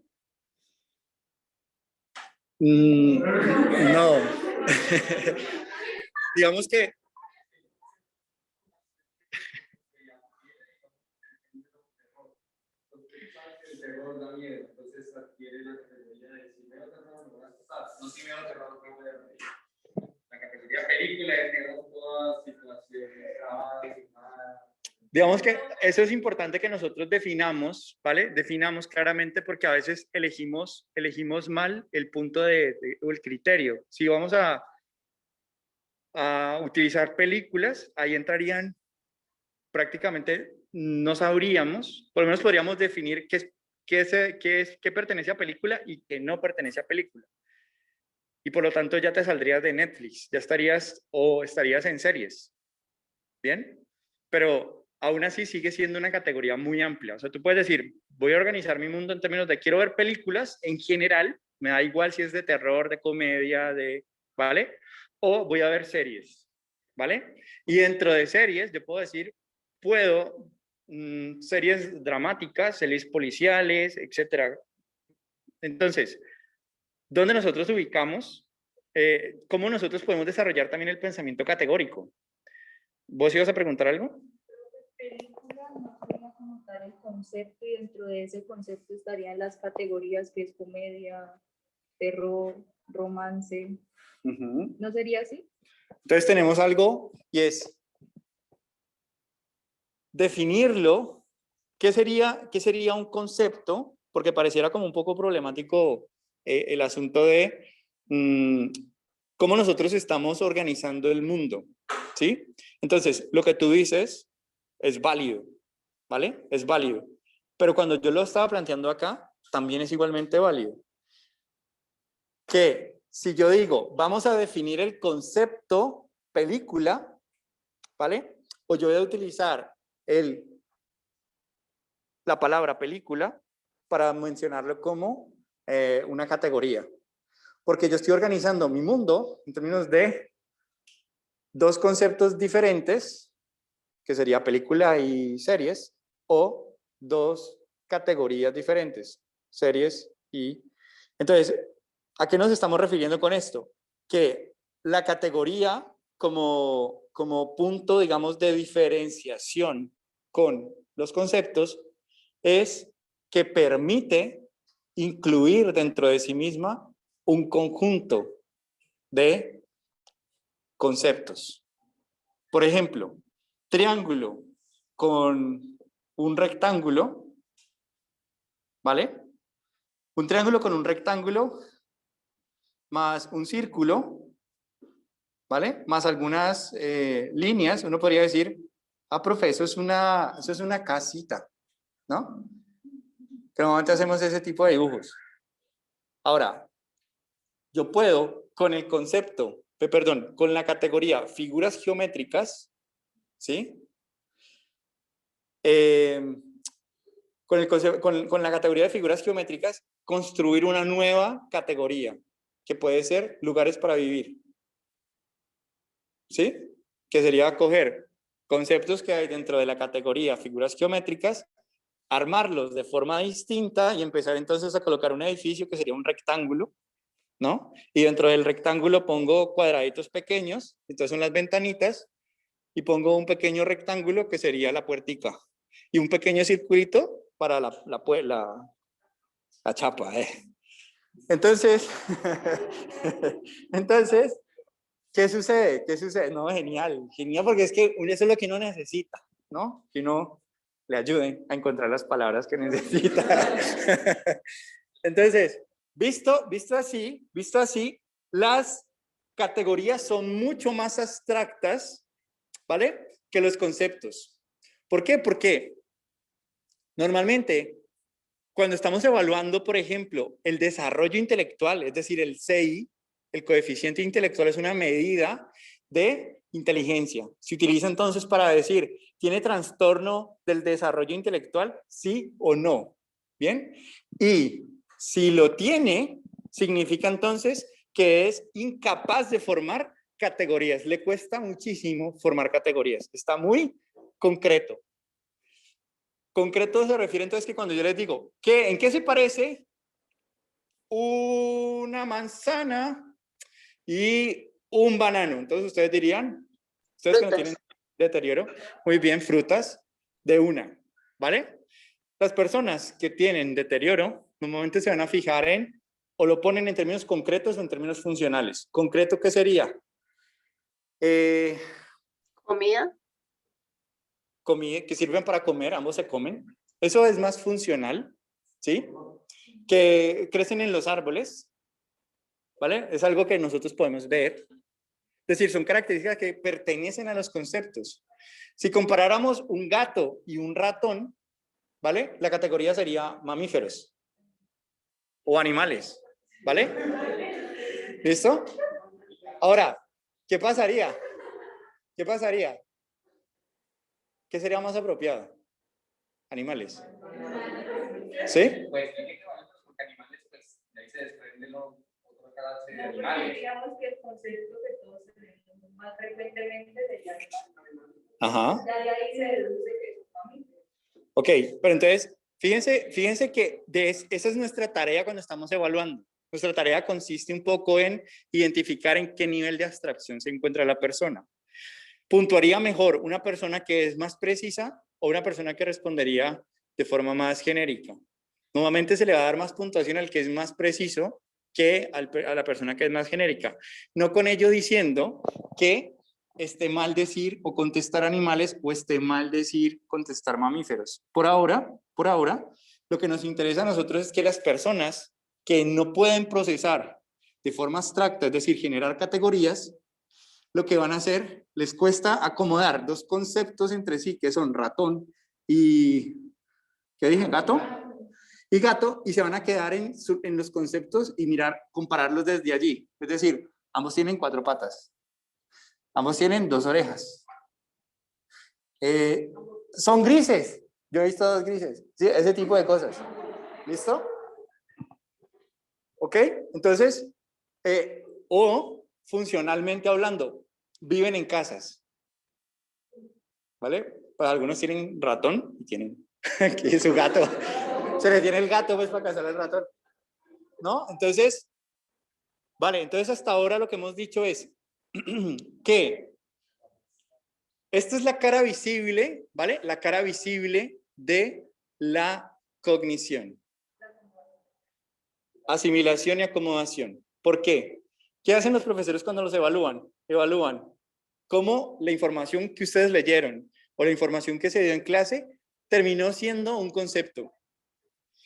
No. Digamos que El terror da miedo, entonces adquiere la categoría de si veo terror no voy a asustar, no si veo terror no voy a reír. La categoría película es que todas situaciones grabadas, digamos que eso es importante que nosotros definamos, ¿vale? Definamos claramente porque a veces elegimos mal el punto o el criterio. Si vamos a utilizar películas, ahí entrarían prácticamente, no sabríamos, por lo menos podríamos definir qué pertenece a película y qué no pertenece a película. Y por lo tanto ya te saldrías de Netflix, ya estarías en series, ¿bien? Pero aún así sigue siendo una categoría muy amplia. O sea, tú puedes decir, voy a organizar mi mundo en términos de quiero ver películas en general, me da igual si es de terror, de comedia, ¿vale? O voy a ver series, ¿vale? Y dentro de series yo puedo decir, series dramáticas, series policiales, etcétera. Entonces, ¿dónde nosotros ubicamos? ¿Cómo nosotros podemos desarrollar también el pensamiento categórico? ¿Vos ibas a preguntar algo? Película no sería como tal el concepto y dentro de ese concepto estarían las categorías que es comedia, terror, romance. ¿No sería así? Entonces tenemos algo y es definirlo. ¿Qué sería un concepto? Porque pareciera como un poco problemático el asunto de cómo nosotros estamos organizando el mundo, ¿sí? Entonces, lo que tú dices es válido, ¿vale? Es válido. Pero cuando yo lo estaba planteando acá, también es igualmente válido. Que si yo digo, vamos a definir el concepto película, ¿vale? O yo voy a utilizar la palabra película para mencionarlo como una categoría. Porque yo estoy organizando mi mundo en términos de dos conceptos diferentes, que sería película y series, o dos categorías diferentes, series y... Entonces, ¿a qué nos estamos refiriendo con esto? Que la categoría como punto, digamos, de diferenciación con los conceptos es que permite incluir dentro de sí misma un conjunto de conceptos. Por ejemplo, triángulo con un rectángulo, ¿vale? Un triángulo con un rectángulo más un círculo, ¿vale? Más algunas líneas, uno podría decir, profe, eso es una casita, ¿no? Que normalmente hacemos ese tipo de dibujos. Ahora, yo puedo con el concepto, con la categoría figuras geométricas, ¿sí? Con la categoría de figuras geométricas, construir una nueva categoría, que puede ser lugares para vivir, ¿sí? Que sería coger conceptos que hay dentro de la categoría figuras geométricas, armarlos de forma distinta y empezar entonces a colocar un edificio que sería un rectángulo, ¿no? Y dentro del rectángulo pongo cuadraditos pequeños, entonces son las ventanitas, y pongo un pequeño rectángulo que sería la puertica, y un pequeño circulito para la chapa, Entonces, entonces, ¿qué sucede? ¿Qué sucede? No, genial, genial, porque es que eso es lo que uno necesita, ¿no? Que uno le ayude a encontrar las palabras que necesita. Entonces, visto así, las categorías son mucho más abstractas, ¿vale? Que los conceptos. ¿Por qué? Porque normalmente, cuando estamos evaluando, por ejemplo, el desarrollo intelectual, es decir, el CI, el coeficiente intelectual es una medida de inteligencia. Se utiliza entonces para decir, ¿tiene trastorno del desarrollo intelectual? ¿Sí o no? ¿Bien? Y si lo tiene, significa entonces que es incapaz de formar categorías. Le cuesta muchísimo formar categorías. Está muy concreto. Concreto se refiere entonces que cuando yo les digo, ¿en qué se parece una manzana y un banano? Entonces ustedes dirían, ustedes que no tienen deterioro, muy bien, frutas de una, ¿vale? Las personas que tienen deterioro normalmente se van a fijar en, o lo ponen en términos concretos o en términos funcionales. ¿Concreto qué sería? Comida. Comida, que sirven para comer, ambos se comen. Eso es más funcional, ¿sí? Que crecen en los árboles, ¿vale? Es algo que nosotros podemos ver. Es decir, son características que pertenecen a los conceptos. Si comparáramos un gato y un ratón, ¿vale? La categoría sería mamíferos o animales, ¿vale? ¿Listo? Ahora, ¿qué pasaría? ¿Qué pasaría? ¿Qué sería más apropiado? Animales. ¿Sí? Pues porque animales, pues de ahí se desprende otra clase de animales. Digamos que el concepto que todos tenemos más frecuentemente sería animal. Ajá. Ya de ahí se deduce que es familia. Ok, pero entonces, fíjense que esa es nuestra tarea cuando estamos evaluando. Nuestra tarea consiste un poco en identificar en qué nivel de abstracción se encuentra la persona. ¿Puntuaría mejor una persona que es más precisa o una persona que respondería de forma más genérica? Normalmente se le va a dar más puntuación al que es más preciso que a la persona que es más genérica. No con ello diciendo que esté mal decir o contestar animales o esté mal decir contestar mamíferos. Por ahora, lo que nos interesa a nosotros es que las personas que no pueden procesar de forma abstracta, es decir, generar categorías, lo que van a hacer, les cuesta acomodar dos conceptos entre sí, que son ratón y, ¿qué dije? Gato. Y gato, y se van a quedar en los conceptos y compararlos desde allí. Es decir, ambos tienen 4 patas. Ambos tienen 2 orejas. Son grises. Yo he visto 2 grises. ¿Sí? Ese tipo de cosas. ¿Listo? ¿Ok? Entonces, o funcionalmente hablando, viven en casas. ¿Vale? Pues algunos tienen ratón y tienen aquí su gato. Se le tiene el gato pues para cazar al ratón. ¿No? Entonces, vale, entonces hasta ahora lo que hemos dicho es que esta es la cara visible, ¿vale? La cara visible de la cognición. Asimilación y acomodación. ¿Por qué? ¿Qué hacen los profesores cuando los evalúan? Evalúan cómo la información que ustedes leyeron o la información que se dio en clase terminó siendo un concepto.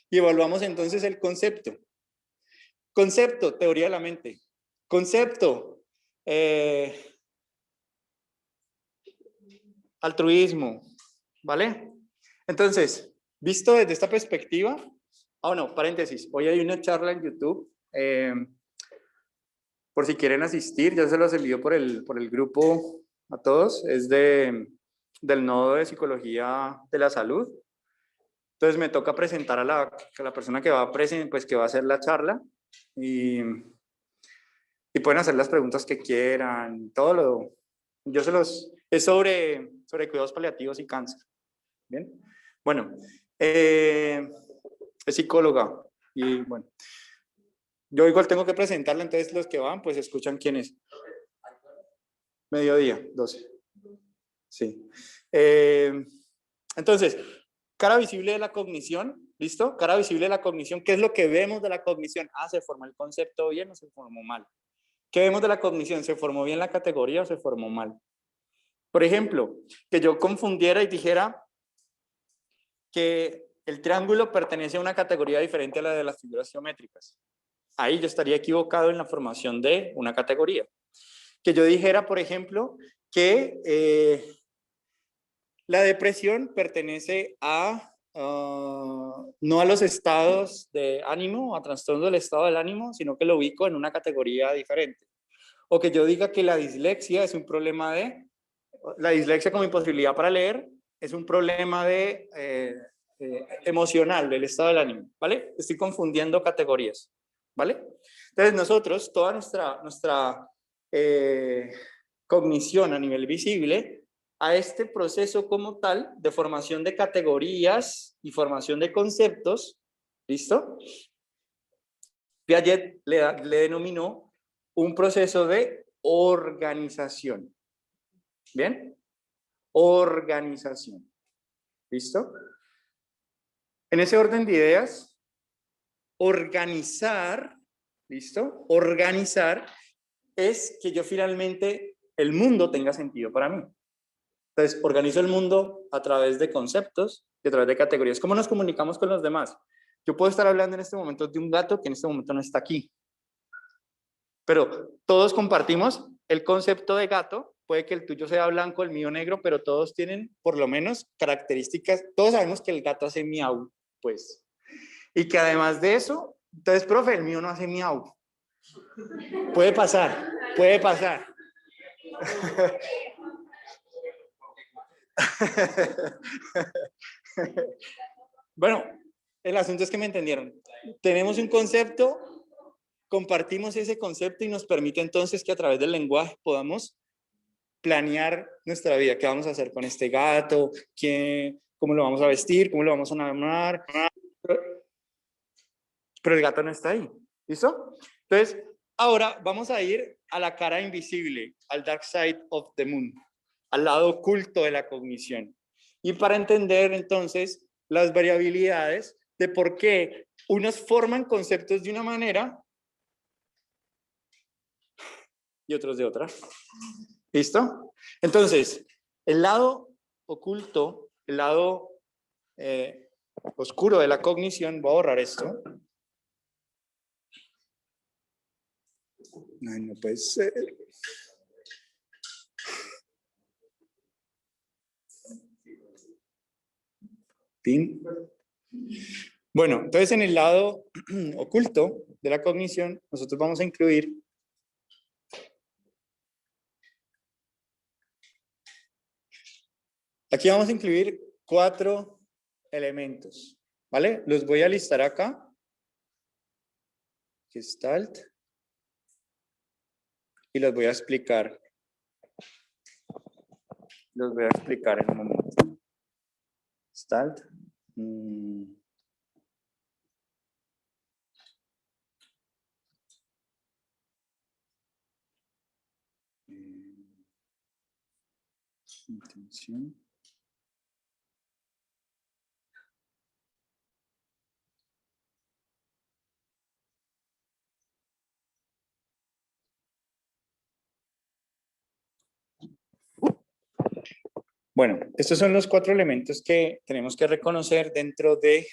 Y evaluamos entonces el concepto. Concepto, teoría de la mente. Concepto, altruismo, ¿vale? Entonces, visto desde esta perspectiva, no, paréntesis, hoy hay una charla en YouTube, por si quieren asistir, ya se los envío por el grupo a todos, es de del nodo de psicología de la salud. Entonces me toca presentar a la persona que va a pues, que va a hacer la charla y pueden hacer las preguntas que quieran, yo es sobre cuidados paliativos y cáncer. Bien, bueno, es psicóloga y bueno, yo igual tengo que presentarla, entonces los que van pues escuchan quién es. Mediodía, 12. Sí. Entonces, cara visible de la cognición, ¿listo? Cara visible de la cognición, ¿qué es lo que vemos de la cognición? Ah, ¿se formó el concepto bien o se formó mal? ¿Qué vemos de la cognición? ¿Se formó bien la categoría o se formó mal? Por ejemplo, que yo confundiera y dijera que el triángulo pertenece a una categoría diferente a la de las figuras geométricas. Ahí yo estaría equivocado en la formación de una categoría. Que yo dijera, por ejemplo, que la depresión pertenece no a los estados de ánimo, a trastorno del estado del ánimo, sino que lo ubico en una categoría diferente. O que yo diga que la dislexia es un problema la dislexia como imposibilidad para leer es un problema emocional del estado del ánimo, ¿vale? Estoy confundiendo categorías, ¿vale? Entonces nosotros, toda nuestra cognición a nivel visible, a este proceso como tal de formación de categorías y formación de conceptos, ¿listo? Piaget le denominó un proceso de organización. ¿Bien? Organización. ¿Listo? En ese orden de ideas, organizar, ¿listo? Organizar es que yo finalmente, el mundo tenga sentido para mí. Entonces, organizo el mundo a través de conceptos y a través de categorías. ¿Cómo nos comunicamos con los demás? Yo puedo estar hablando en este momento de un gato que en este momento no está aquí. Pero todos compartimos el concepto de gato. Puede que el tuyo sea blanco, el mío negro, pero todos tienen por lo menos características. Todos sabemos que el gato hace miau, pues. Y que además de eso, entonces, profe, el mío no hace miau. Puede pasar, puede pasar. Bueno, el asunto es que me entendieron. Tenemos un concepto, compartimos ese concepto y nos permite entonces que a través del lenguaje podamos planear nuestra vida. ¿Qué vamos a hacer con este gato? ¿Cómo lo vamos a vestir? ¿Cómo lo vamos a enamorar? Pero el gato no está ahí. ¿Listo? Entonces, ahora vamos a ir a la cara invisible, al dark side of the moon, al lado oculto de la cognición. Y para entender entonces las variabilidades de por qué unos forman conceptos de una manera y otros de otra. ¿Listo? Entonces, el lado oculto, el lado oscuro de la cognición, voy a borrar esto. Ay, no puede ser. Fin. Bueno, entonces en el lado oculto de la cognición, nosotros vamos a incluir aquí vamos a incluir 4 elementos, ¿vale? Los voy a listar acá. Gestalt. Y los voy a explicar. Los voy a explicar en un momento. Gestalt. Intención. Bueno, estos son los 4 elementos que tenemos que reconocer dentro de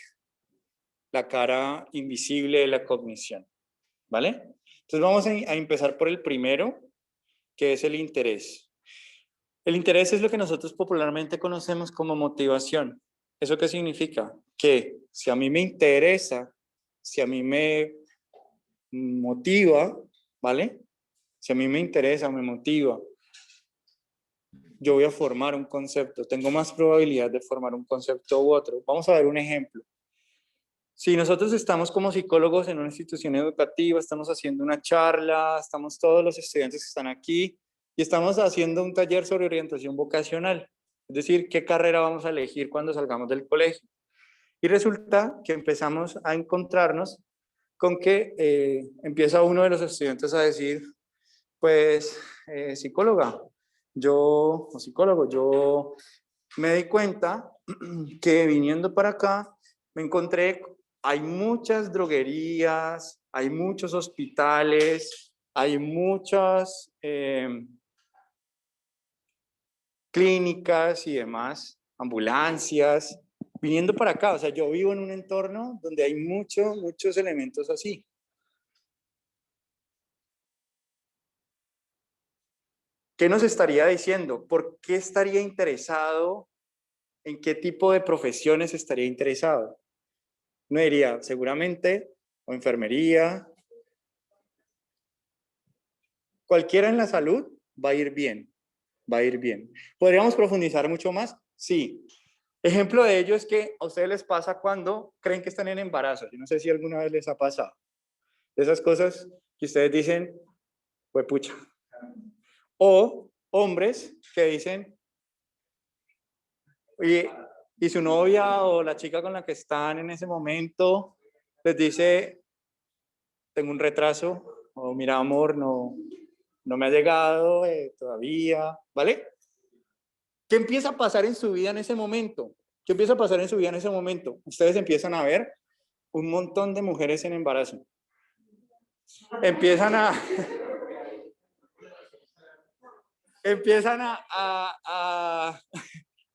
la cara invisible de la cognición, ¿vale? Entonces vamos a empezar por el primero, que es el interés. El interés es lo que nosotros popularmente conocemos como motivación. ¿Eso qué significa? Que si a mí me interesa, si a mí me motiva, ¿vale? Si a mí me interesa, me motiva yo voy a formar un concepto, tengo más probabilidad de formar un concepto u otro. Vamos a ver un ejemplo. Si nosotros estamos como psicólogos en una institución educativa, estamos haciendo una charla, estamos todos los estudiantes que están aquí y estamos haciendo un taller sobre orientación vocacional, es decir, qué carrera vamos a elegir cuando salgamos del colegio. Y resulta que empezamos a encontrarnos con que empieza uno de los estudiantes a decir, pues, psicóloga, o psicólogo, yo me di cuenta que viniendo para acá me encontré, hay muchas droguerías, hay muchos hospitales, hay muchas clínicas y demás, ambulancias, viniendo para acá. O sea, yo vivo en un entorno donde hay muchos elementos así. ¿Qué nos estaría diciendo? ¿Por qué estaría interesado? ¿En qué tipo de profesiones estaría interesado? No diría, seguramente, o enfermería. Cualquiera en la salud va a ir bien, va a ir bien. ¿Podríamos profundizar mucho más? Sí. Ejemplo de ello es que a ustedes les pasa cuando creen que están en embarazo. Yo no sé si alguna vez les ha pasado. Esas cosas que ustedes dicen, pues pucha. O hombres que dicen, y su novia o la chica con la que están en ese momento les dice, tengo un retraso, o mira amor, no me ha llegado todavía, ¿vale? ¿Qué empieza a pasar en su vida en ese momento? ¿Qué empieza a pasar en su vida en ese momento? Ustedes empiezan a ver un montón de mujeres en embarazo. Empiezan a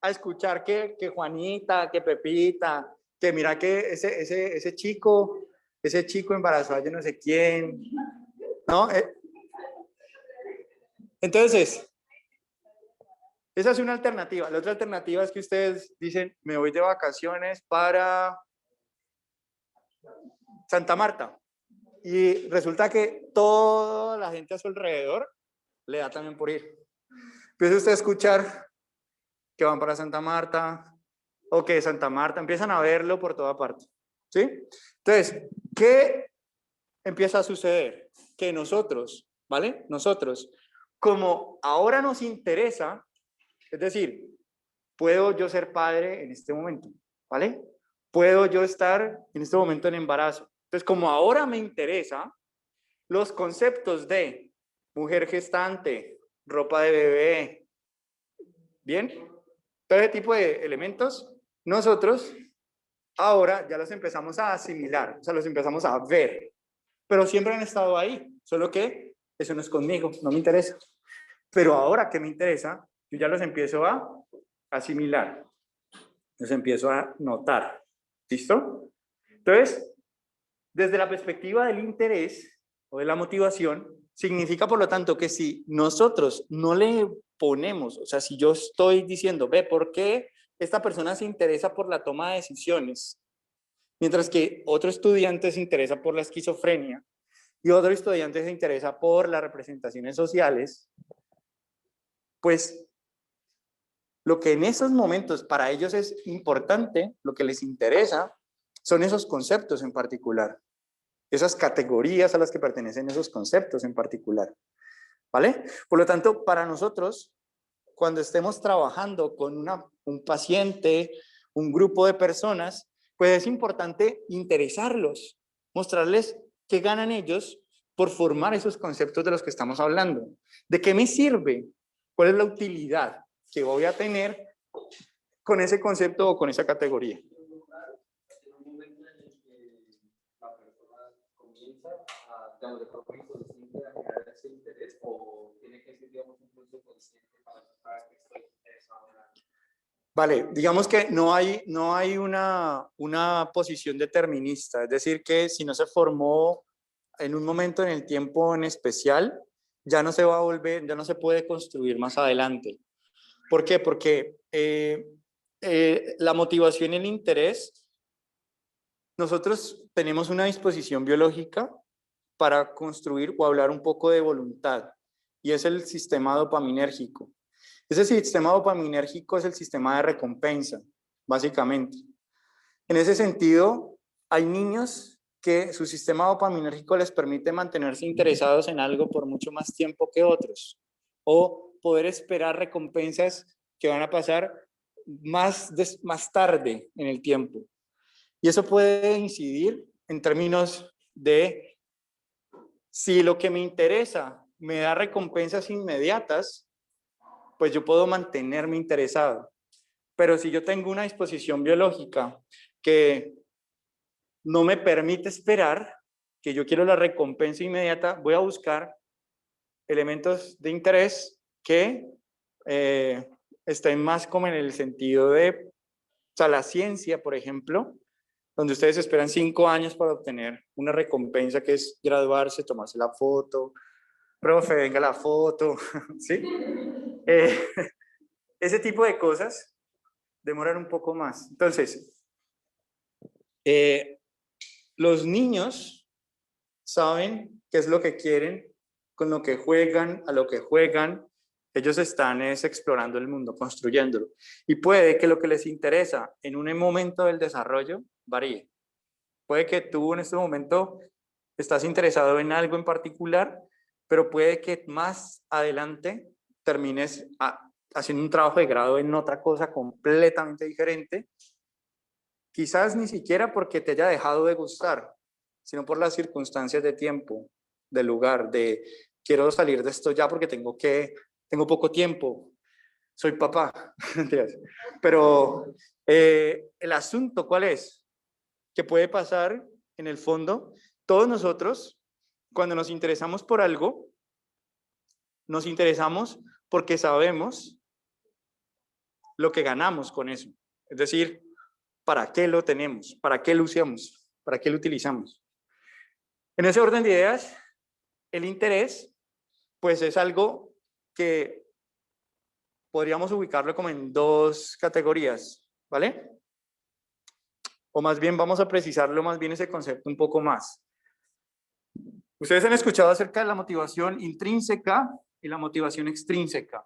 escuchar que Juanita, que Pepita, que mira que ese chico embarazó a yo no sé quién, ¿no? Entonces, esa es una alternativa. La otra alternativa es que ustedes dicen, me voy de vacaciones para Santa Marta. Y resulta que toda la gente a su alrededor le da también por ir. Empieza usted a escuchar que van para Santa Marta, o que Santa Marta, empiezan a verlo por toda parte. ¿Sí? Entonces, ¿qué empieza a suceder? Que nosotros, ¿vale? Nosotros, como ahora nos interesa, es decir, puedo yo ser padre en este momento, ¿vale? Puedo yo estar en este momento en embarazo. Entonces, como ahora me interesa, los conceptos de mujer gestante, ropa de bebé, ¿bien? Todo ese tipo de elementos, nosotros ahora ya los empezamos a asimilar, o sea, los empezamos a ver, pero siempre han estado ahí, solo que eso no es conmigo, no me interesa. Pero ahora que me interesa, yo ya los empiezo a asimilar, los empiezo a notar. ¿Listo? Entonces, desde la perspectiva del interés o de la motivación, significa por lo tanto que si nosotros no le ponemos, o sea, si yo estoy diciendo, ve, ¿por qué esta persona se interesa por la toma de decisiones? Mientras que otro estudiante se interesa por la esquizofrenia y otro estudiante se interesa por las representaciones sociales, pues lo que en esos momentos para ellos es importante, lo que les interesa, son esos conceptos en particular, esas categorías a las que pertenecen esos conceptos en particular, ¿vale? Por lo tanto, para nosotros, cuando estemos trabajando con un paciente, un grupo de personas, pues es importante interesarlos, mostrarles qué ganan ellos por formar esos conceptos de los que estamos hablando. ¿De qué me sirve? ¿Cuál es la utilidad que voy a tener con ese concepto o con esa categoría? En un momento en el que la persona comienza a, digamos, de forma inconsciente a generar ese interés, o tiene que ser, digamos, un proceso consciente para saber que estoy interesado en algo. Vale, digamos que no hay una posición determinista, es decir, que si no se formó en un momento en el tiempo en especial, ya no se va a volver, ya no se puede construir más adelante. ¿Por qué? Porque la motivación y el interés, nosotros tenemos una disposición biológica para construir o hablar un poco de voluntad, y es el sistema dopaminérgico. Ese sistema dopaminérgico es el sistema de recompensa, básicamente. En ese sentido, hay niños que su sistema dopaminérgico les permite mantenerse interesados en algo por mucho más tiempo que otros, o poder esperar recompensas que van a pasar más tarde en el tiempo. Y eso puede incidir en términos de si lo que me interesa me da recompensas inmediatas, pues yo puedo mantenerme interesado. Pero si yo tengo una disposición biológica que no me permite esperar, que yo quiero la recompensa inmediata, voy a buscar elementos de interés que estén más como en el sentido de, o sea, la ciencia, por ejemplo, donde ustedes esperan 5 años para obtener una recompensa que es graduarse, tomarse la foto, profe, venga la foto, ¿sí? Ese tipo de cosas demoran un poco más. Entonces, los niños saben qué es lo que quieren, con lo que juegan, a lo que juegan. Ellos están explorando el mundo, construyéndolo. Y puede que lo que les interesa en un momento del desarrollo varíe. Puede que tú en este momento estás interesado en algo en particular, pero puede que más adelante termines haciendo un trabajo de grado en otra cosa completamente diferente. Quizás ni siquiera porque te haya dejado de gustar, sino por las circunstancias de tiempo, de lugar, de quiero salir de esto ya porque tengo poco tiempo, soy papá. Pero el asunto, ¿cuál es? Que puede pasar, en el fondo, todos nosotros, cuando nos interesamos por algo, nos interesamos porque sabemos lo que ganamos con eso. Es decir, ¿para qué lo tenemos? ¿Para qué lo usamos? ¿Para qué lo utilizamos? En ese orden de ideas, el interés, pues es algo que podríamos ubicarlo como en 2 categorías, ¿vale? O más bien vamos a precisarlo más bien ese concepto un poco más. Ustedes han escuchado acerca de la motivación intrínseca y la motivación extrínseca.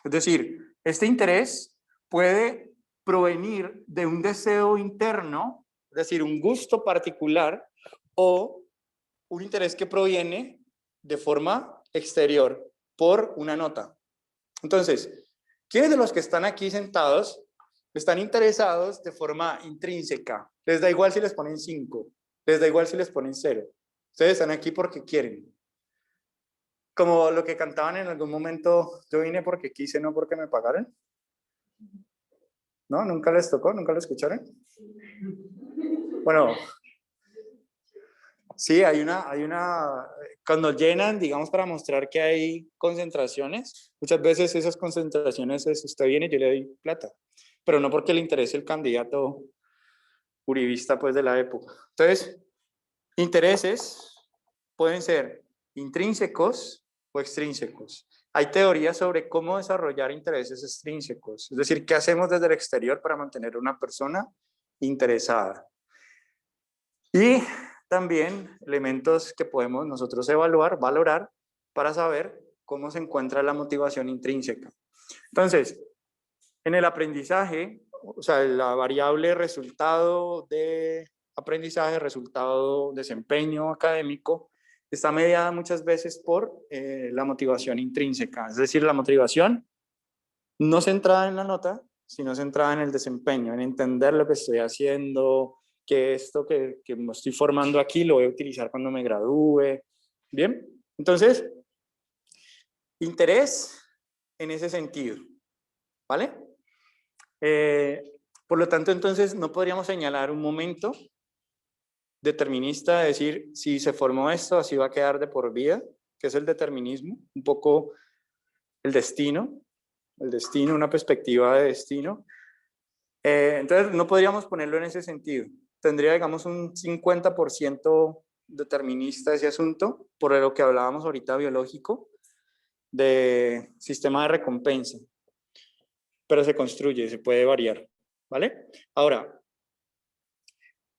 Es decir, este interés puede provenir de un deseo interno, es decir, un gusto particular, o un interés que proviene de forma exterior por una nota. Entonces, ¿quiénes de los que están aquí sentados están interesados de forma intrínseca? Les da igual si les ponen 5, les da igual si les ponen 0. Ustedes están aquí porque quieren. Como lo que cantaban en algún momento, yo vine porque quise, no porque me pagaran. ¿No? ¿Nunca les tocó? ¿Nunca lo escucharon? Bueno, sí, hay una, cuando llenan, digamos, para mostrar que hay concentraciones, muchas veces esas concentraciones es, usted viene y yo le doy plata, pero no porque le interese el candidato uribista, pues, de la época. Entonces, intereses pueden ser intrínsecos o extrínsecos. Hay teorías sobre cómo desarrollar intereses extrínsecos, es decir, qué hacemos desde el exterior para mantener a una persona interesada. Y también elementos que podemos nosotros evaluar, valorar, para saber cómo se encuentra la motivación intrínseca. Entonces, en el aprendizaje, o sea, la variable resultado de aprendizaje, resultado desempeño académico, está mediada muchas veces por la motivación intrínseca, es decir, la motivación no centrada en la nota, sino centrada en el desempeño, en entender lo que estoy haciendo, que esto que me estoy formando aquí lo voy a utilizar cuando me gradúe. Bien, entonces, interés en ese sentido, ¿vale? Por lo tanto, entonces, no podríamos señalar un momento determinista de decir, si se formó esto, así va a quedar de por vida, que es el determinismo, un poco el destino, una perspectiva de destino. Entonces, no podríamos ponerlo en ese sentido. Tendría, digamos, un 50% determinista ese asunto, por lo que hablábamos ahorita biológico, de sistema de recompensa. Pero se construye, se puede variar, ¿vale? Ahora,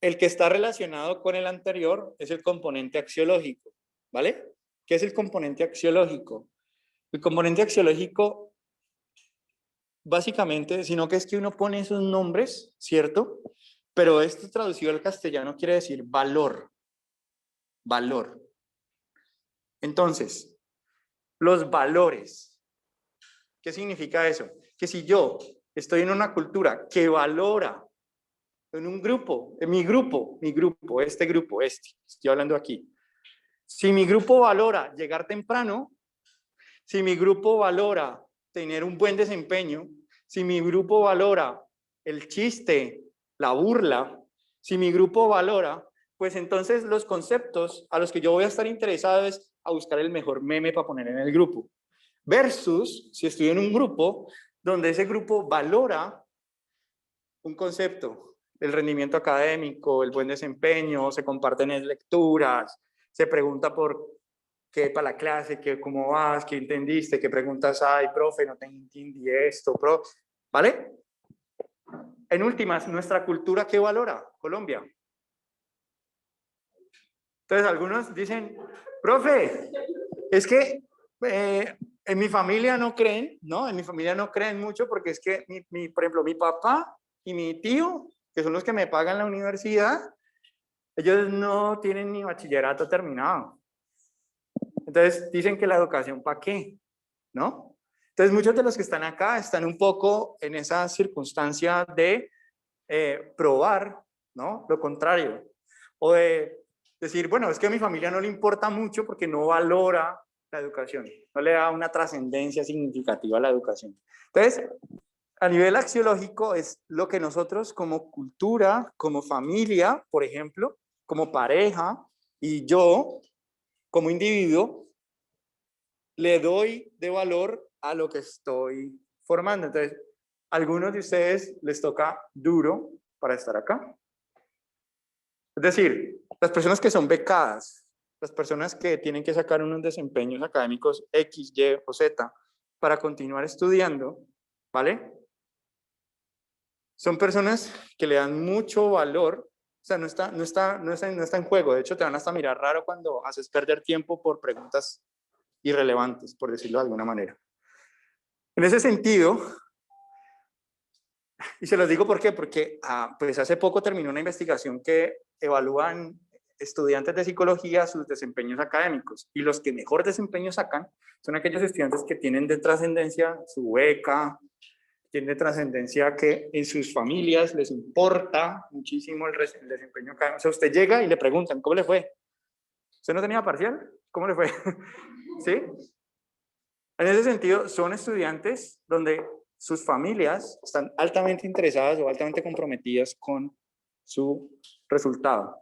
el que está relacionado con el anterior es el componente axiológico, ¿vale? ¿Qué es el componente axiológico? El componente axiológico básicamente, sino que es que uno pone esos nombres, ¿cierto? Pero esto traducido al castellano quiere decir valor. Valor. Entonces, los valores. ¿Qué significa eso? Que si yo estoy en una cultura que valora, en un grupo, en mi grupo, estoy hablando aquí. Si mi grupo valora llegar temprano, si mi grupo valora tener un buen desempeño, si mi grupo valora el chiste, la burla, si mi grupo valora, pues entonces los conceptos a los que yo voy a estar interesado es a buscar el mejor meme para poner en el grupo. Versus si estoy en un grupo donde ese grupo valora un concepto, el rendimiento académico, el buen desempeño, se comparten lecturas, se pregunta por qué para la clase, qué, cómo vas, qué entendiste, qué preguntas hay, profe, no te entendí esto, ¿vale? En últimas, nuestra cultura, ¿qué valora? Colombia. Entonces, algunos dicen, profe, es que en mi familia no creen, ¿no? En mi familia no creen mucho porque es que, por ejemplo, mi papá y mi tío, que son los que me pagan la universidad, ellos no tienen ni bachillerato terminado. Entonces, dicen que la educación, ¿para qué? ¿No? Entonces, muchos de los que están acá están un poco en esa circunstancia de probar, ¿no? Lo contrario. O de decir, bueno, es que a mi familia no le importa mucho porque no valora la educación, no le da una trascendencia significativa a la educación. Entonces, a nivel axiológico es lo que nosotros como cultura, como familia, por ejemplo, como pareja y yo como individuo, le doy de valor a lo que estoy formando. Entonces, a algunos de ustedes les toca duro para estar acá. Es decir, las personas que son becadas, las personas que tienen que sacar unos desempeños académicos X, Y o Z para continuar estudiando, ¿vale? Son personas que le dan mucho valor, o sea, no está en juego. De hecho, te van hasta mirar raro cuando haces perder tiempo por preguntas irrelevantes, por decirlo de alguna manera. En ese sentido, y se los digo por qué, porque pues hace poco terminó una investigación que evalúan estudiantes de psicología sus desempeños académicos, y los que mejor desempeño sacan son aquellos estudiantes que tienen de trascendencia su beca, tienen de trascendencia que en sus familias les importa muchísimo el desempeño académico. O sea, usted llega y le preguntan, ¿cómo le fue? ¿Usted no tenía parcial? ¿Cómo le fue? ¿Sí? En ese sentido, son estudiantes donde sus familias están altamente interesadas o altamente comprometidas con su resultado.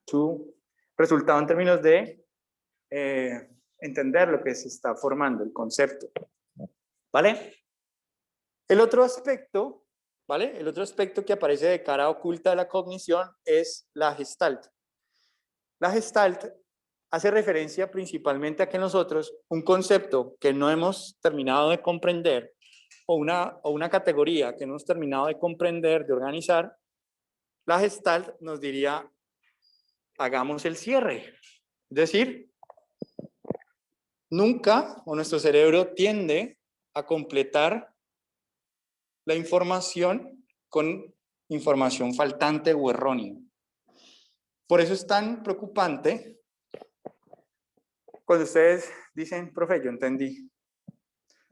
Su resultado en términos de entender lo que se está formando, el concepto. ¿Vale? El otro aspecto, ¿vale? El otro aspecto que aparece de cara oculta de la cognición es la Gestalt. La Gestalt hace referencia principalmente a que nosotros un concepto que no hemos terminado de comprender o una categoría que no hemos terminado de comprender, de organizar, la Gestalt nos diría, hagamos el cierre. Es decir, nunca, o nuestro cerebro tiende a completar la información con información faltante o errónea. Por eso es tan preocupante cuando ustedes dicen, profe, yo entendí.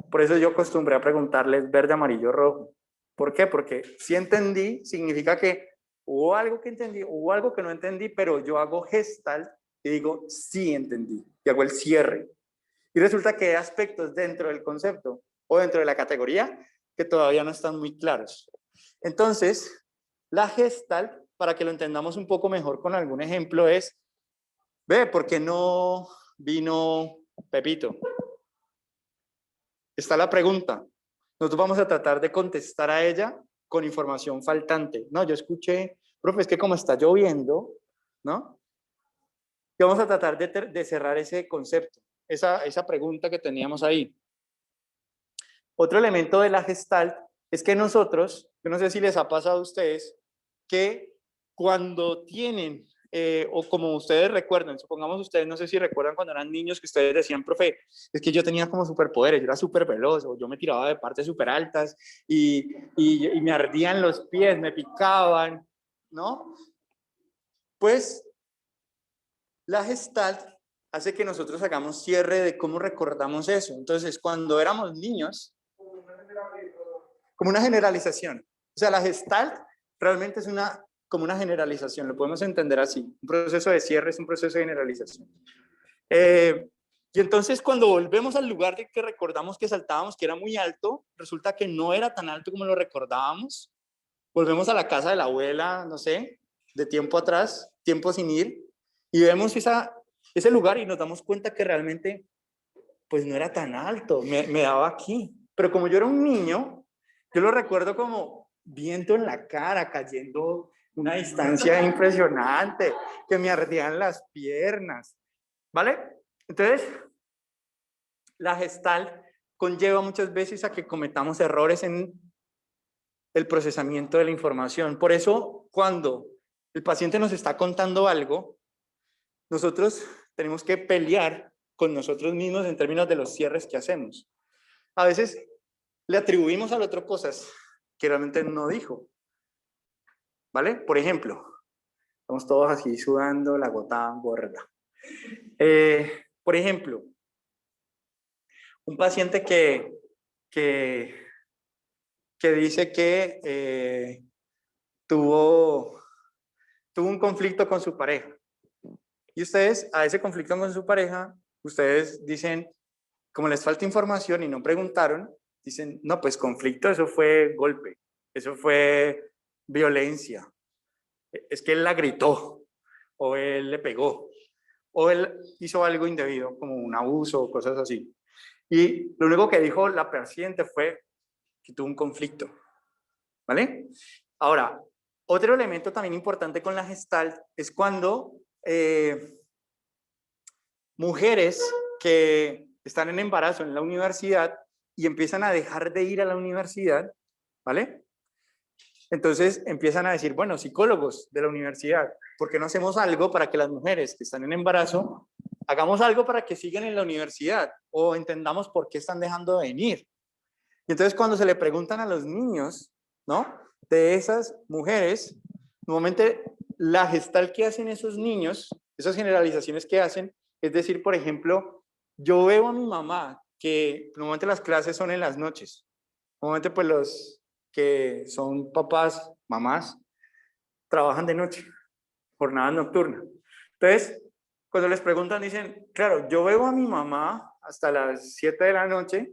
Por eso yo acostumbré a preguntarles verde, amarillo, rojo. ¿Por qué? Porque si entendí, significa que hubo algo que entendí, hubo algo que no entendí, pero yo hago gestalt y digo, sí entendí, y hago el cierre. Y resulta que hay aspectos dentro del concepto o dentro de la categoría que todavía no están muy claros. Entonces, la gestalt, para que lo entendamos un poco mejor con algún ejemplo, es, ve, ¿por qué no vino Pepito? Está la pregunta. Nosotros vamos a tratar de contestar a ella con información faltante. No, yo escuché, profe, es que como está lloviendo, ¿no? Y vamos a tratar de cerrar ese concepto, esa pregunta que teníamos ahí. Otro elemento de la Gestalt es que nosotros, yo no sé si les ha pasado a ustedes, que cuando tienen o como ustedes recuerdan, supongamos ustedes, no sé si recuerdan cuando eran niños que ustedes decían, profe, es que yo tenía como superpoderes, yo era súper veloz, o yo me tiraba de partes súper altas y me ardían los pies, me picaban, ¿no? Pues la Gestalt hace que nosotros hagamos cierre de cómo recordamos eso. Entonces, cuando éramos niños, como una generalización. O sea, la Gestalt realmente es como una generalización, lo podemos entender así. Un proceso de cierre es un proceso de generalización. Y entonces cuando volvemos al lugar de que recordamos que saltábamos, que era muy alto, resulta que no era tan alto como lo recordábamos. Volvemos a la casa de la abuela, no sé, de tiempo atrás, tiempo sin ir, y vemos ese lugar y nos damos cuenta que realmente pues no era tan alto, me daba aquí. Pero como yo era un niño, yo lo recuerdo como viento en la cara, cayendo una distancia impresionante, que me ardían las piernas, ¿vale? Entonces, la Gestalt conlleva muchas veces a que cometamos errores en el procesamiento de la información. Por eso, cuando el paciente nos está contando algo, nosotros tenemos que pelear con nosotros mismos en términos de los cierres que hacemos. A veces le atribuimos al otro cosas que realmente no dijo, ¿vale? Por ejemplo, estamos todos así sudando, la gota gorda. Por ejemplo, un paciente que dice que tuvo un conflicto con su pareja. Y ustedes, a ese conflicto con su pareja, ustedes dicen, como les falta información y no preguntaron, dicen, no, pues conflicto, eso fue golpe, eso fue violencia. Es que él la gritó, o él le pegó, o él hizo algo indebido, como un abuso o cosas así. Y lo único que dijo la paciente fue que tuvo un conflicto, ¿vale? Ahora, otro elemento también importante con la Gestalt es cuando mujeres que están en embarazo en la universidad y empiezan a dejar de ir a la universidad, ¿vale? Entonces empiezan a decir, bueno, psicólogos de la universidad, ¿por qué no hacemos algo para que las mujeres que están en embarazo, hagamos algo para que sigan en la universidad o entendamos por qué están dejando de venir? Y entonces cuando se le preguntan a los niños, ¿no? De esas mujeres, normalmente la Gestalt que hacen esos niños, esas generalizaciones que hacen, es decir, por ejemplo, yo veo a mi mamá que normalmente las clases son en las noches, normalmente pues los que son papás, mamás, trabajan de noche, jornada nocturna. Entonces, cuando les preguntan, dicen, claro, yo veo a mi mamá hasta las 7 de la noche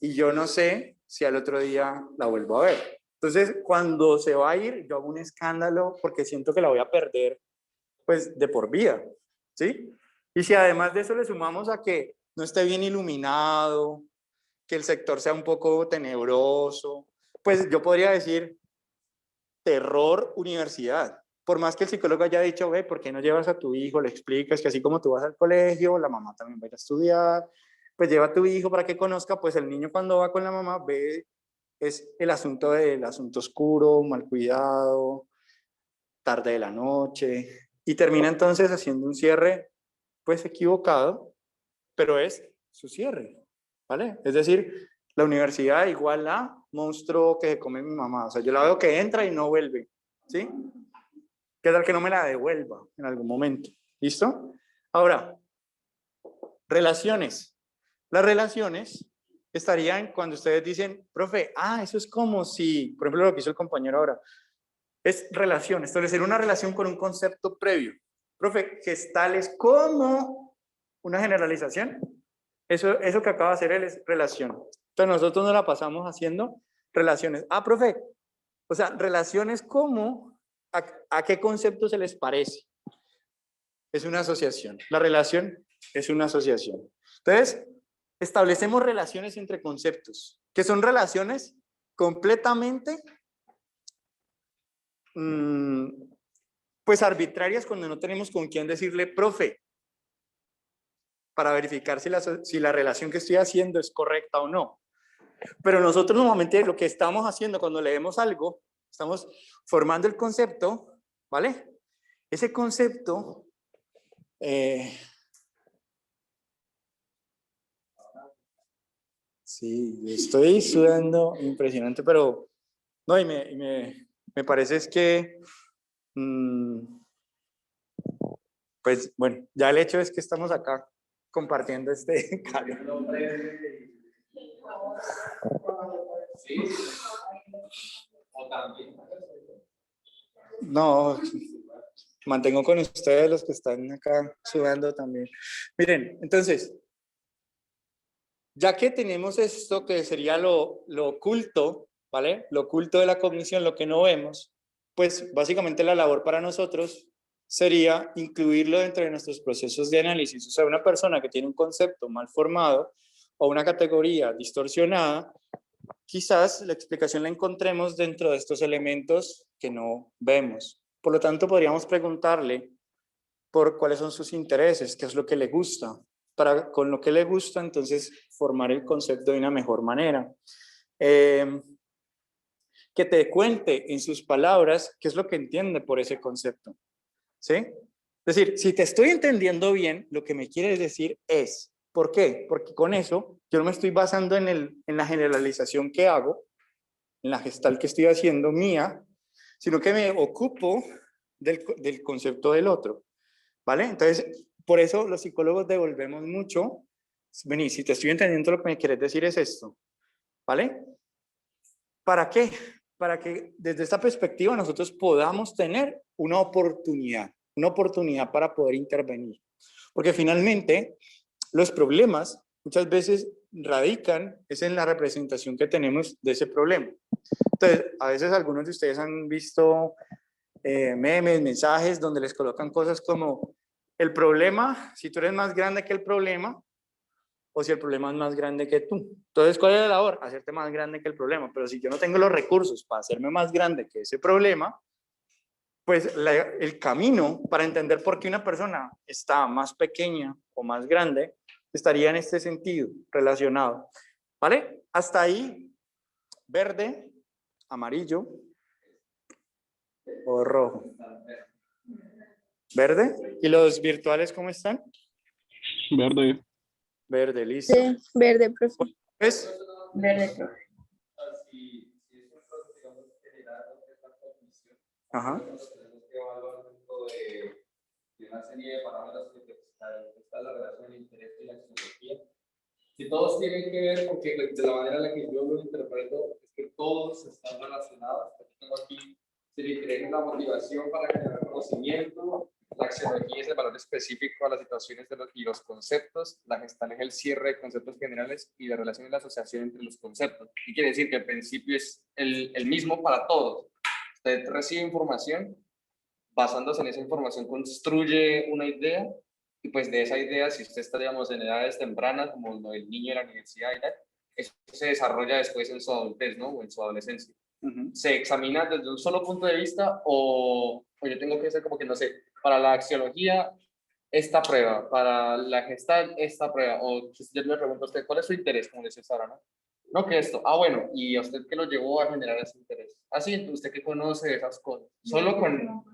y yo no sé si al otro día la vuelvo a ver. Entonces, cuando se va a ir, yo hago un escándalo porque siento que la voy a perder, pues, de por vida, ¿sí? Y si además de eso le sumamos a que no esté bien iluminado, que el sector sea un poco tenebroso, pues yo podría decir terror universidad. Por más que el psicólogo haya dicho, ve, ¿por qué no llevas a tu hijo? Le explicas que así como tú vas al colegio, la mamá también va a ir a estudiar, pues lleva a tu hijo para que conozca, pues el niño cuando va con la mamá ve es el asunto oscuro, mal cuidado, tarde de la noche, y termina entonces haciendo un cierre, pues equivocado, pero es su cierre, ¿vale? Es decir, la universidad igual a monstruo que se come mi mamá, o sea, yo la veo que entra y no vuelve, ¿sí? ¿Qué tal que no me la devuelva en algún momento? ¿Listo? Ahora, relaciones. Las relaciones estarían cuando ustedes dicen, profe, eso es como si, por ejemplo, lo que hizo el compañero ahora, es relación, establecer una relación con un concepto previo. Profe, gestal es como una generalización. Eso que acaba de hacer él es relación. Entonces nosotros nos la pasamos haciendo relaciones. Profe, o sea, relaciones como, ¿a qué concepto se les parece? Es una asociación. La relación es una asociación. Entonces, establecemos relaciones entre conceptos, que son relaciones completamente pues arbitrarias cuando no tenemos con quién decirle, profe, para verificar si la relación que estoy haciendo es correcta o no. Pero nosotros normalmente lo que estamos haciendo cuando leemos algo, estamos formando el concepto, ¿vale? ese concepto sí, estoy sudando impresionante, pero no, me parece es que pues bueno, ya el hecho es que estamos acá compartiendo este calor. Sí. O también. No, mantengo con ustedes los que están acá sudando también. Miren, entonces, ya que tenemos esto que sería lo oculto, ¿vale? Lo oculto de la cognición, lo que no vemos, pues básicamente la labor para nosotros sería incluirlo dentro de nuestros procesos de análisis. O sea, una persona que tiene un concepto mal formado o una categoría distorsionada, quizás la explicación la encontremos dentro de estos elementos que no vemos. Por lo tanto, podríamos preguntarle por cuáles son sus intereses, qué es lo que le gusta, para con lo que le gusta, entonces formar el concepto de una mejor manera. Que te cuente en sus palabras qué es lo que entiende por ese concepto. ¿Sí? Es decir, si te estoy entendiendo bien, lo que me quieres decir es, ¿por qué? Porque con eso yo no me estoy basando en la generalización que hago, en la gestal que estoy haciendo mía, sino que me ocupo del concepto del otro. ¿Vale? Entonces, por eso los psicólogos devolvemos mucho. Vení, si te estoy entendiendo, lo que me quieres decir es esto. ¿Vale? ¿Para qué? Para que desde esta perspectiva nosotros podamos tener una oportunidad para poder intervenir. Porque finalmente los problemas muchas veces radican es en la representación que tenemos de ese problema. Entonces, a veces algunos de ustedes han visto memes, mensajes donde les colocan cosas como el problema, si tú eres más grande que el problema, o si el problema es más grande que tú. Entonces, ¿cuál es la labor? Hacerte más grande que el problema. Pero si yo no tengo los recursos para hacerme más grande que ese problema, pues el camino para entender por qué una persona está más pequeña o más grande estaría en este sentido relacionado. ¿Vale? Hasta ahí, verde, amarillo o rojo. ¿Verde? ¿Y los virtuales cómo están? Verde. Verde, listo. Sí, verde, profe. ¿Ves? Verde, profe. Ajá. Tenemos que evaluar dentro de una serie de parámetros que está la relación entre interés y la axiología. Si todos tienen que ver, porque de la manera en la que yo lo interpreto, es que todos están relacionados. Tengo aquí, si el interés es la motivación para generar conocimiento, la axiología es el valor específico a las situaciones y los conceptos, la gestalt es el cierre de conceptos generales y la relación y la asociación entre los conceptos. ¿Qué quiere decir? Que el principio es el mismo para todos. Usted recibe información, basándose en esa información construye una idea, y pues de esa idea, si usted está, digamos, en edades tempranas, como el niño de la universidad y tal, eso se desarrolla después en su adultez, ¿no? O en su adolescencia. Se examina desde un solo punto de vista o yo tengo que hacer como que, no sé, para la axiología, esta prueba, para la gestal, esta prueba, o si yo le pregunto a usted, ¿cuál es su interés? Como dice Sara, ¿no? No, que esto. Ah, bueno, ¿y a usted qué lo llevó a generar ese interés? Así, usted que conoce esas cosas. Solo con,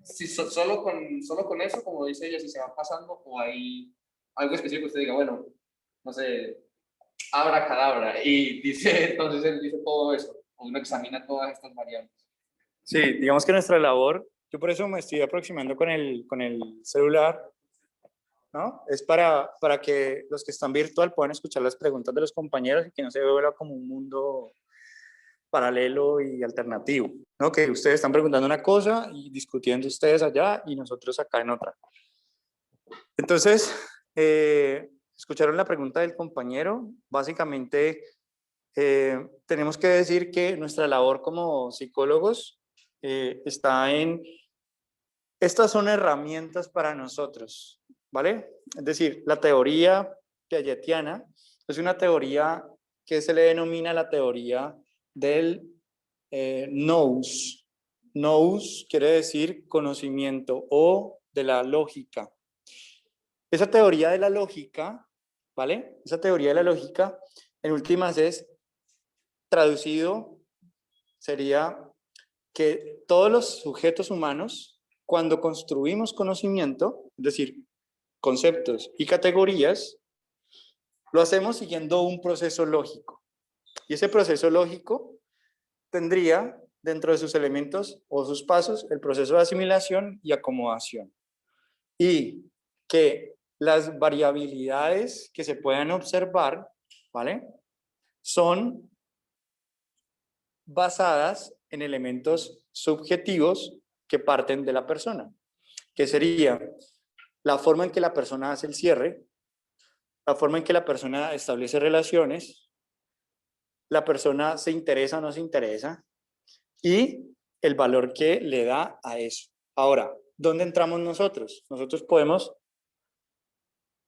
si, solo con eso, como dice ella, si se va pasando, o hay algo específico que usted diga, bueno, no sé, abracadabra, y dice, entonces él dice todo eso, o uno examina todas estas variables. Sí, digamos que nuestra labor, yo por eso me estoy aproximando con el celular, ¿no? Es para que los que están virtual puedan escuchar las preguntas de los compañeros y que no se vea como un mundo paralelo y alternativo, ¿no? Que ustedes están preguntando una cosa y discutiendo ustedes allá y nosotros acá en otra. Entonces, escucharon la pregunta del compañero. Básicamente, tenemos que decir que nuestra labor como psicólogos está en... Estas son herramientas para nosotros, ¿vale? Es decir, la teoría piagetiana es una teoría que se le denomina la teoría del nous. Nous quiere decir conocimiento o de la lógica. Esa teoría de la lógica, ¿vale? Esa teoría de la lógica, en últimas es traducido, sería que todos los sujetos humanos cuando construimos conocimiento, es decir, conceptos y categorías, lo hacemos siguiendo un proceso lógico. Y ese proceso lógico tendría dentro de sus elementos o sus pasos el proceso de asimilación y acomodación. Y que las variabilidades que se puedan observar, ¿vale?, son basadas en elementos subjetivos que parten de la persona, que sería la forma en que la persona hace el cierre, la forma en que la persona establece relaciones, la persona se interesa o no se interesa, y el valor que le da a eso. Ahora, ¿dónde entramos nosotros? Nosotros podemos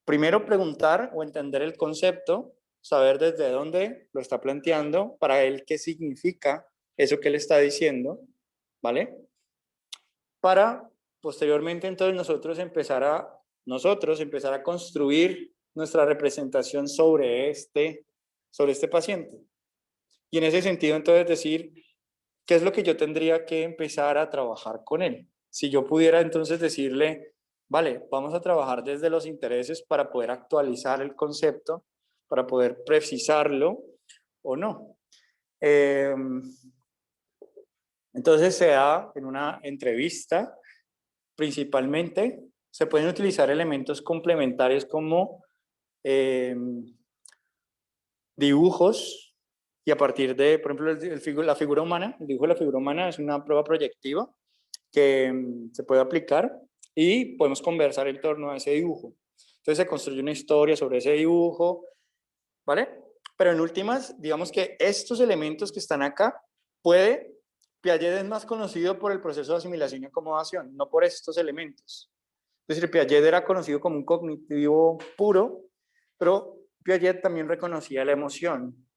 primero preguntar o entender el concepto, saber desde dónde lo está planteando, para él qué significa eso que le está diciendo, ¿vale? Para posteriormente entonces nosotros empezar a construir nuestra representación sobre este paciente. Y en ese sentido entonces decir, ¿qué es lo que yo tendría que empezar a trabajar con él? Si yo pudiera entonces decirle, vale, vamos a trabajar desde los intereses para poder actualizar el concepto, para poder precisarlo o no. Entonces se da en una entrevista, principalmente, se pueden utilizar elementos complementarios como dibujos, y a partir de, por ejemplo, la figura humana, el dibujo de la figura humana es una prueba proyectiva que se puede aplicar y podemos conversar en torno a ese dibujo. Entonces se construye una historia sobre ese dibujo, ¿vale? Pero en últimas, digamos que estos elementos que están acá, Piaget es más conocido por el proceso de asimilación y acomodación, no por estos elementos. Es decir, Piaget era conocido como un cognitivo puro, pero Piaget también reconocía la emoción,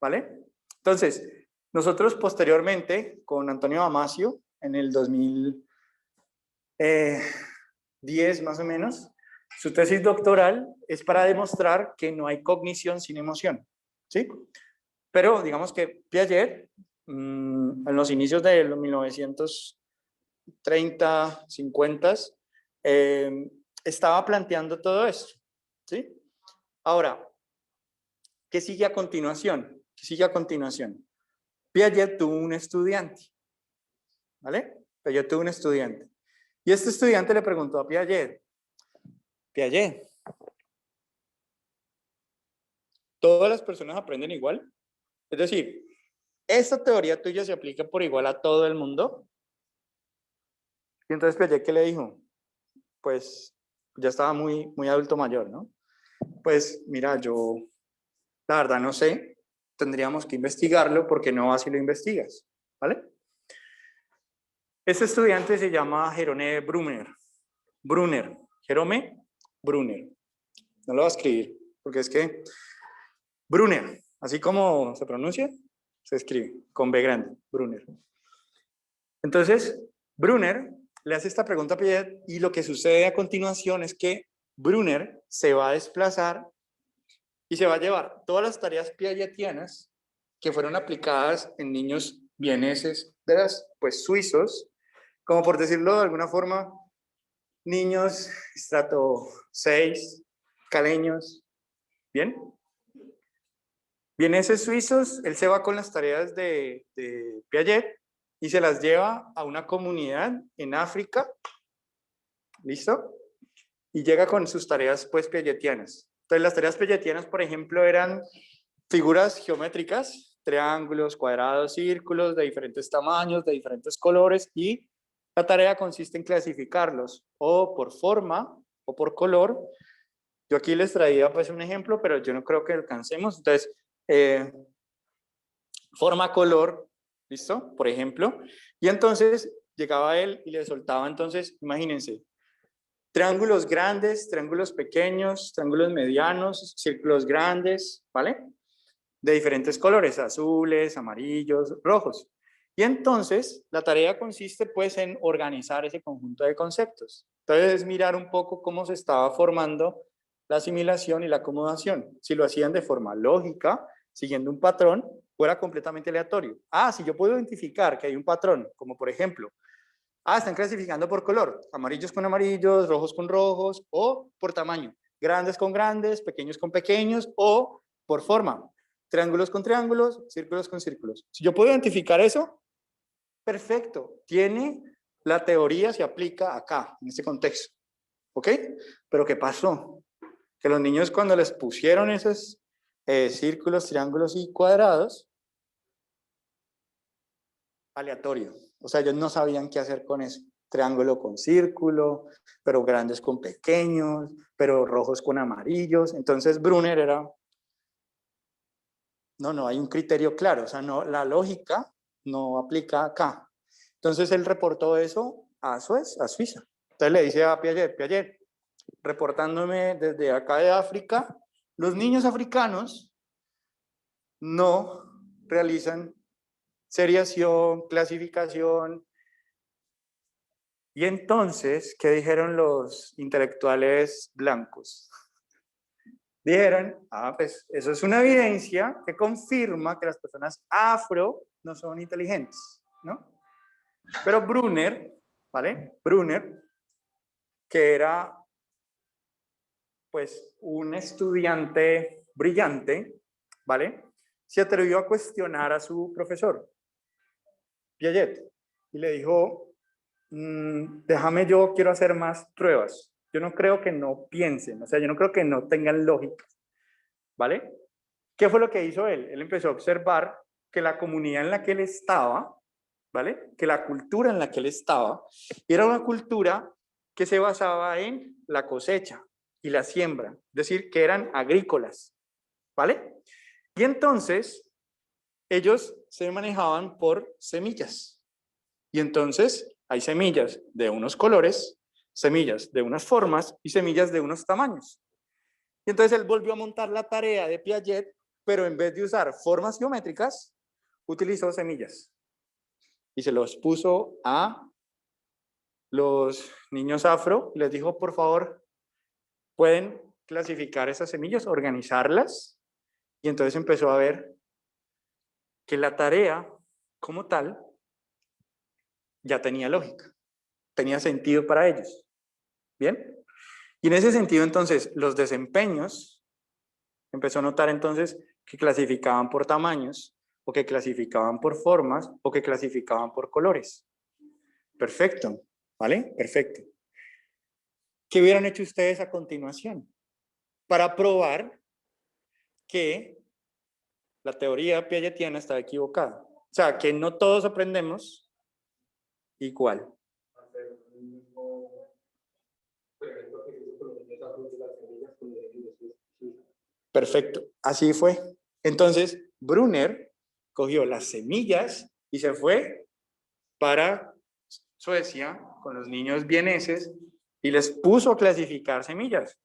¿vale? Entonces, nosotros posteriormente, con Antonio Damasio, en el 2010 más o menos, su tesis doctoral es para demostrar que no hay cognición sin emoción, ¿sí? Pero digamos que Piaget, en los inicios de los 1930, 50, estaba planteando todo esto, ¿sí? Ahora, ¿qué sigue a continuación? ¿Qué sigue a continuación? Piaget tuvo un estudiante, ¿vale? Piaget tuvo un estudiante. Y este estudiante le preguntó a Piaget, ¿todas las personas aprenden igual? Es decir, ¿esta teoría tuya se aplica por igual a todo el mundo? Y entonces Piaget, ¿qué le dijo? Pues ya estaba muy adulto mayor, ¿no? Pues mira, yo la verdad no sé, tendríamos que investigarlo porque no así lo investigas, ¿vale? Este estudiante se llama Jerome Brunner. Jerome Brunner. No lo voy a escribir porque es que Brunner, así como se pronuncia, se escribe con B grande, Brunner. Entonces, Brunner le hace esta pregunta a Piaget y lo que sucede a continuación es que Brunner se va a desplazar y se va a llevar todas las tareas piagetianas que fueron aplicadas en niños vieneses, pues suizos, como por decirlo de alguna forma, niños estrato 6, caleños, ¿bien? Vieneses suizos, él se va con las tareas de Piaget y se las lleva a una comunidad en África, ¿listo? Y llega con sus tareas pues piagetianas. Entonces las tareas piagetianas, por ejemplo, eran figuras geométricas, triángulos, cuadrados, círculos de diferentes tamaños, de diferentes colores, y la tarea consiste en clasificarlos o por forma o por color. Yo aquí les traía pues un ejemplo, pero yo no creo que alcancemos. Entonces, forma, color, ¿listo? Por ejemplo. Y entonces llegaba él y le soltaba, entonces, imagínense, triángulos grandes, triángulos pequeños, triángulos medianos, círculos grandes, ¿vale? De diferentes colores, azules, amarillos, rojos. Y entonces la tarea consiste pues en organizar ese conjunto de conceptos. Entonces es mirar un poco cómo se estaba formando la asimilación y la acomodación. Si lo hacían de forma lógica, siguiendo un patrón, o era completamente aleatorio. Si yo puedo identificar que hay un patrón, como por ejemplo, Ah, están clasificando por color, amarillos con amarillos, rojos con rojos, o por tamaño, grandes con grandes, pequeños con pequeños, o por forma, triángulos con triángulos, círculos con círculos. Si yo puedo identificar eso, perfecto, tiene la teoría, se aplica acá, en este contexto, ¿ok? Pero ¿qué pasó? Que los niños cuando les pusieron esos círculos, triángulos y cuadrados, aleatorio. O sea, ellos no sabían qué hacer con eso. Triángulo con círculo, pero grandes con pequeños, pero rojos con amarillos. Entonces Brunner era, no hay un criterio claro. O sea, no, la lógica no aplica acá. Entonces él reportó eso a Suiza. Entonces le dice a Piaget, reportándome desde acá de África, los niños africanos no realizan seriación, clasificación. Y entonces, ¿qué dijeron los intelectuales blancos? Dijeron, pues eso es una evidencia que confirma que las personas afro no son inteligentes, ¿no? Pero Brunner, ¿vale? Brunner, que era pues un estudiante brillante, ¿vale? Se atrevió a cuestionar a su profesor, Piaget, y le dijo, déjame, yo quiero hacer más pruebas. Yo no creo que no piensen, o sea, yo no creo que no tengan lógica, ¿vale? ¿Qué fue lo que hizo él? Él empezó a observar que la comunidad en la que él estaba, ¿vale? Que la cultura en la que él estaba, era una cultura que se basaba en la cosecha y la siembra, es decir, que eran agrícolas, ¿vale? Y entonces, ellos se manejaban por semillas. Y entonces, hay semillas de unos colores, semillas de unas formas y semillas de unos tamaños. Y entonces él volvió a montar la tarea de Piaget, pero en vez de usar formas geométricas, utilizó semillas. Y se los puso a los niños afro, les dijo, por favor, pueden clasificar esas semillas, organizarlas. Y entonces empezó a ver que la tarea como tal ya tenía lógica, tenía sentido para ellos. ¿Bien? Y en ese sentido, entonces, los desempeños, empezó a notar entonces que clasificaban por tamaños, o que clasificaban por formas, o que clasificaban por colores. Perfecto, ¿vale? Perfecto. ¿Qué hubieran hecho ustedes a continuación? Para probar que la teoría piagetiana estaba equivocada. O sea, que no todos aprendemos igual. Perfecto, así fue. Entonces, Brunner cogió las semillas y se fue para Suecia con los niños vieneses y les puso a clasificar semillas.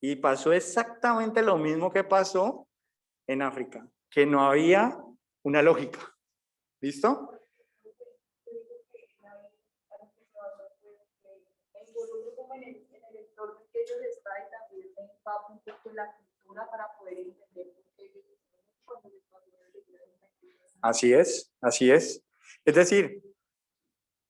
Y pasó exactamente lo mismo que pasó en África, que no había una lógica. ¿Listo? Así es, así es. Es decir,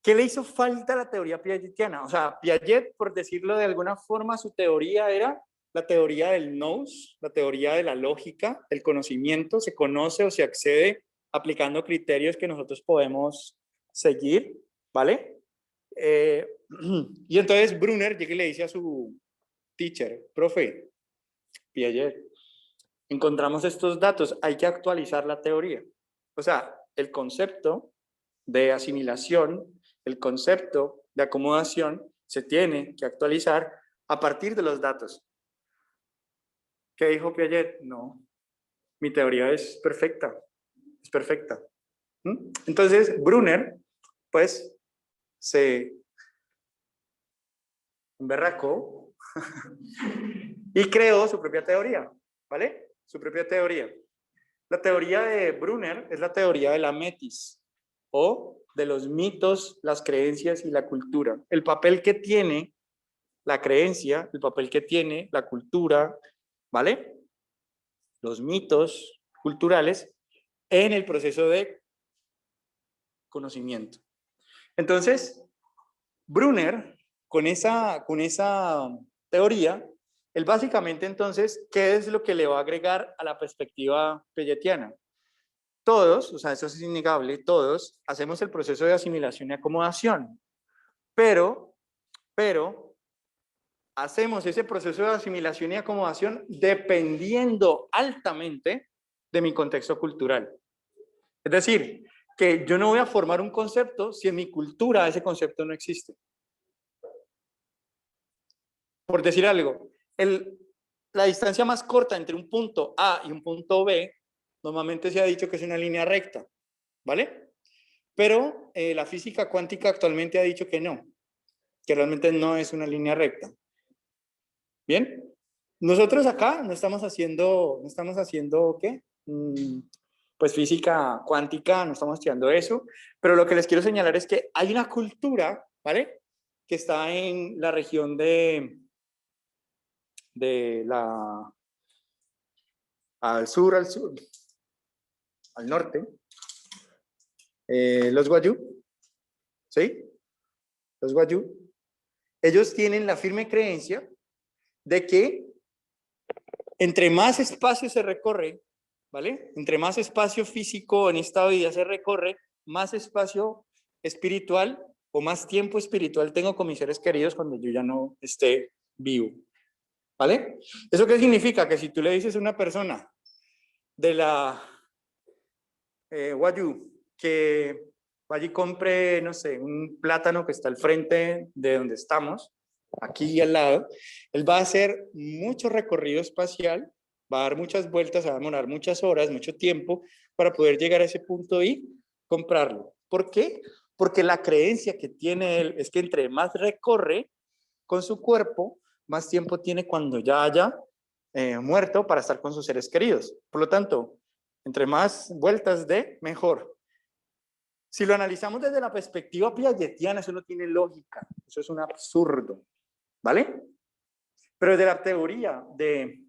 ¿qué le hizo falta a la teoría piagetiana? O sea, Piaget, por decirlo de alguna forma, su teoría era la teoría del nous, la teoría de la lógica, el conocimiento, se conoce o se accede aplicando criterios que nosotros podemos seguir, ¿vale? Y entonces Brunner llega y le dice a su teacher, profe, Piaget, encontramos estos datos, hay que actualizar la teoría. O sea, el concepto de asimilación, el concepto de acomodación se tiene que actualizar a partir de los datos. ¿Qué dijo Piaget? No, mi teoría es perfecta, es perfecta. Entonces, Brunner, pues, se emberracó y creó su propia teoría, ¿vale? Su propia teoría. La teoría de Brunner es la teoría de la metis, o de los mitos, las creencias y la cultura. El papel que tiene la creencia, el papel que tiene la cultura, ¿vale? Los mitos culturales en el proceso de conocimiento. Entonces, Brunner, con esa teoría, él básicamente entonces, ¿qué es lo que le va a agregar a la perspectiva piagetiana? Todos, o sea, eso es innegable, todos hacemos el proceso de asimilación y acomodación, pero hacemos ese proceso de asimilación y acomodación dependiendo altamente de mi contexto cultural. Es decir, que yo no voy a formar un concepto si en mi cultura ese concepto no existe. Por decir algo, la distancia más corta entre un punto A y un punto B, normalmente se ha dicho que es una línea recta, ¿vale? Pero la física cuántica actualmente ha dicho que no, que realmente no es una línea recta. ¿Bien? Nosotros acá no estamos haciendo ¿qué? Pues física cuántica, no estamos estudiando eso, pero lo que les quiero señalar es que hay una cultura, ¿vale? Que está en la región al sur, al norte, los Wayuu, ¿sí? Los Wayuu, ellos tienen la firme creencia de que entre más espacio se recorre, ¿vale? Entre más espacio físico en esta vida se recorre, más espacio espiritual o más tiempo espiritual tengo con mis seres queridos cuando yo ya no esté vivo, ¿vale? ¿Eso qué significa? Que si tú le dices a una persona de la Wayuu que vaya y compre, no sé, un plátano que está al frente de donde estamos, aquí al lado, él va a hacer mucho recorrido espacial, va a dar muchas vueltas, va a demorar muchas horas, mucho tiempo para poder llegar a ese punto y comprarlo. ¿Por qué? Porque la creencia que tiene él es que entre más recorre con su cuerpo, más tiempo tiene cuando ya haya muerto para estar con sus seres queridos. Por lo tanto, entre más vueltas dé, mejor. Si lo analizamos desde la perspectiva piagetiana, eso no tiene lógica, eso es un absurdo, ¿vale? Pero desde la teoría de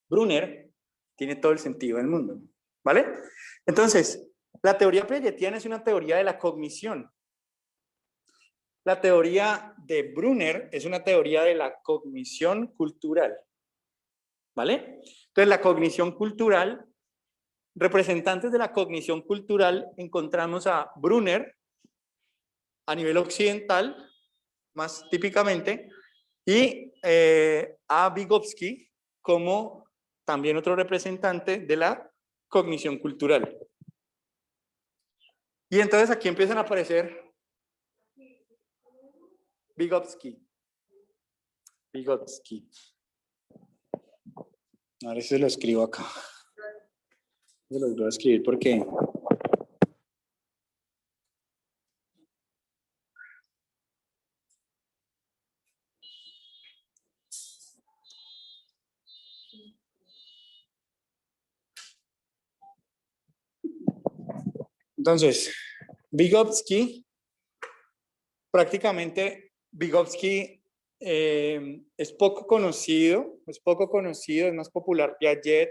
Brunner, tiene todo el sentido del mundo, ¿vale? Entonces, la teoría piagetiana es una teoría de la cognición. La teoría de Brunner es una teoría de la cognición cultural, ¿vale? Entonces, la cognición cultural, representantes de la cognición cultural, encontramos a Brunner a nivel occidental, más típicamente, y a Vygotsky como también otro representante de la cognición cultural. Y entonces aquí empiezan a aparecer Vygotsky. A ver si se lo escribo acá. Se los voy a escribir porque... Entonces, Vygotsky, prácticamente Vygotsky es poco conocido, es más popular Piaget.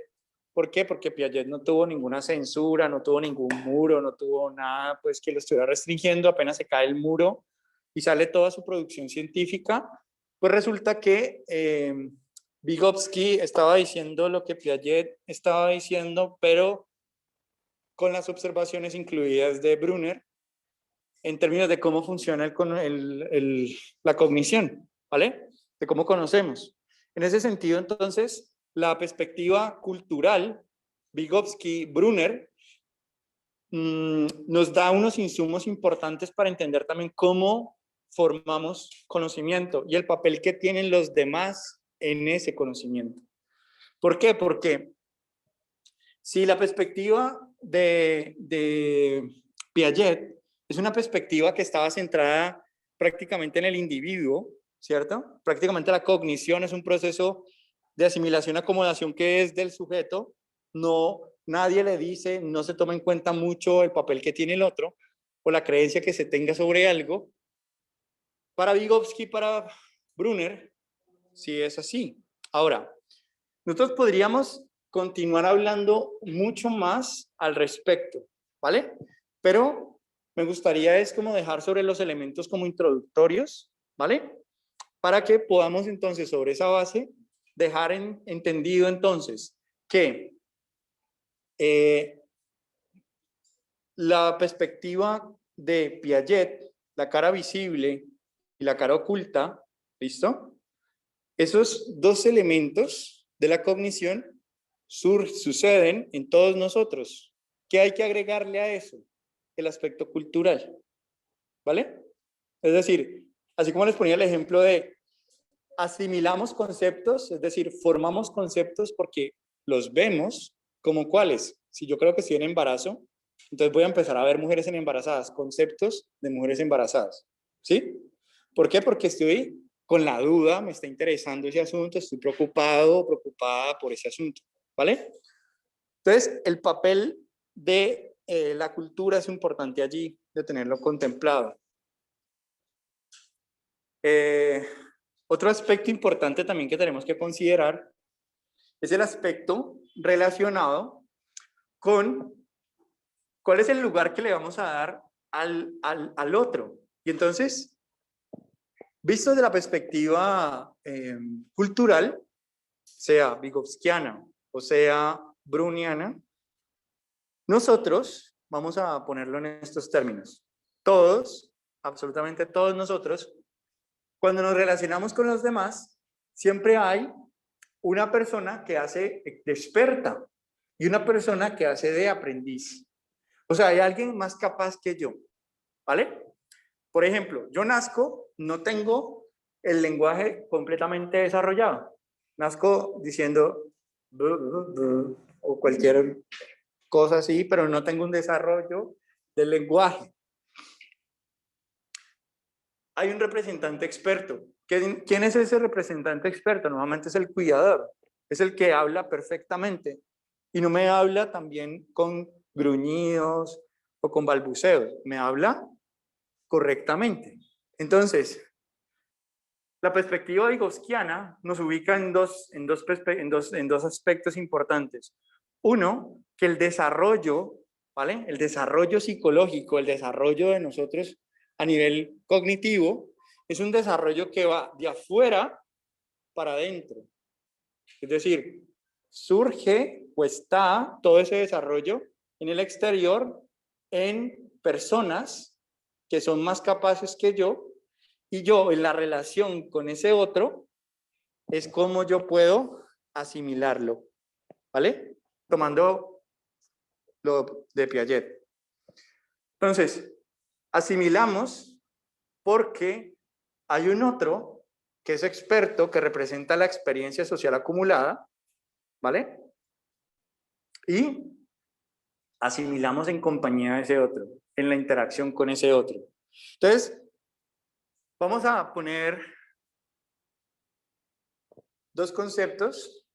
¿Por qué? Porque Piaget no tuvo ninguna censura, no tuvo ningún muro, no tuvo nada pues que lo estuviera restringiendo, apenas se cae el muro y sale toda su producción científica, pues resulta que Vygotsky estaba diciendo lo que Piaget estaba diciendo, pero con las observaciones incluidas de Brunner en términos de cómo funciona la cognición, ¿vale? De cómo conocemos. En ese sentido, entonces, la perspectiva cultural, Vygotsky-Brunner, nos da unos insumos importantes para entender también cómo formamos conocimiento y el papel que tienen los demás en ese conocimiento. ¿Por qué? Porque si la perspectiva de Piaget es una perspectiva que estaba centrada prácticamente en el individuo, ¿cierto? Prácticamente la cognición es un proceso de asimilación, acomodación que es del sujeto, nadie le dice, no se toma en cuenta mucho el papel que tiene el otro o la creencia que se tenga sobre algo. Para Vygotsky, para Brunner, sí es así. Ahora, nosotros podríamos continuar hablando mucho más al respecto, ¿vale? Pero me gustaría es como dejar sobre los elementos como introductorios, ¿vale? Para que podamos entonces sobre esa base dejar entendido entonces que la perspectiva de Piaget, la cara visible y la cara oculta, ¿listo? Esos dos elementos de la cognición suceden en todos nosotros. ¿Qué hay que agregarle a eso? El aspecto cultural, ¿vale? Es decir, así como les ponía el ejemplo de asimilamos conceptos, es decir, formamos conceptos porque los vemos como cuáles. Si yo creo que estoy en embarazo, entonces voy a empezar a ver mujeres embarazadas, conceptos de mujeres embarazadas, ¿sí? ¿Por qué? Porque estoy con la duda, me está interesando ese asunto, estoy preocupado o preocupada por ese asunto, ¿vale? Entonces, el papel de la cultura es importante allí, de tenerlo contemplado. Otro aspecto importante también que tenemos que considerar es el aspecto relacionado con cuál es el lugar que le vamos a dar al otro. Y entonces, visto desde la perspectiva cultural, sea vygotsquiana o sea browniana, nosotros, vamos a ponerlo en estos términos, todos, absolutamente todos nosotros, cuando nos relacionamos con los demás, siempre hay una persona que hace de experta y una persona que hace de aprendiz. O sea, hay alguien más capaz que yo, ¿vale? Por ejemplo, yo nazco, no tengo el lenguaje completamente desarrollado. Nazco diciendo o cualquier cosa así, pero no tengo un desarrollo del lenguaje. Hay un representante experto. ¿Quién es ese representante experto? Normalmente es el cuidador, es el que habla perfectamente y no me habla también con gruñidos o con balbuceos, me habla correctamente. Entonces, la perspectiva vygotsquiana nos ubica en dos aspectos importantes. Uno, que el desarrollo, ¿vale? El desarrollo psicológico, el desarrollo de nosotros a nivel cognitivo, es un desarrollo que va de afuera para adentro. Es decir, surge o está todo ese desarrollo en el exterior en personas que son más capaces que yo, y yo en la relación con ese otro es como yo puedo asimilarlo, ¿vale? Tomando lo de Piaget. Entonces, asimilamos porque hay un otro que es experto, que representa la experiencia social acumulada, ¿vale? Y asimilamos en compañía de ese otro, en la interacción con ese otro. Entonces, vamos a poner dos conceptos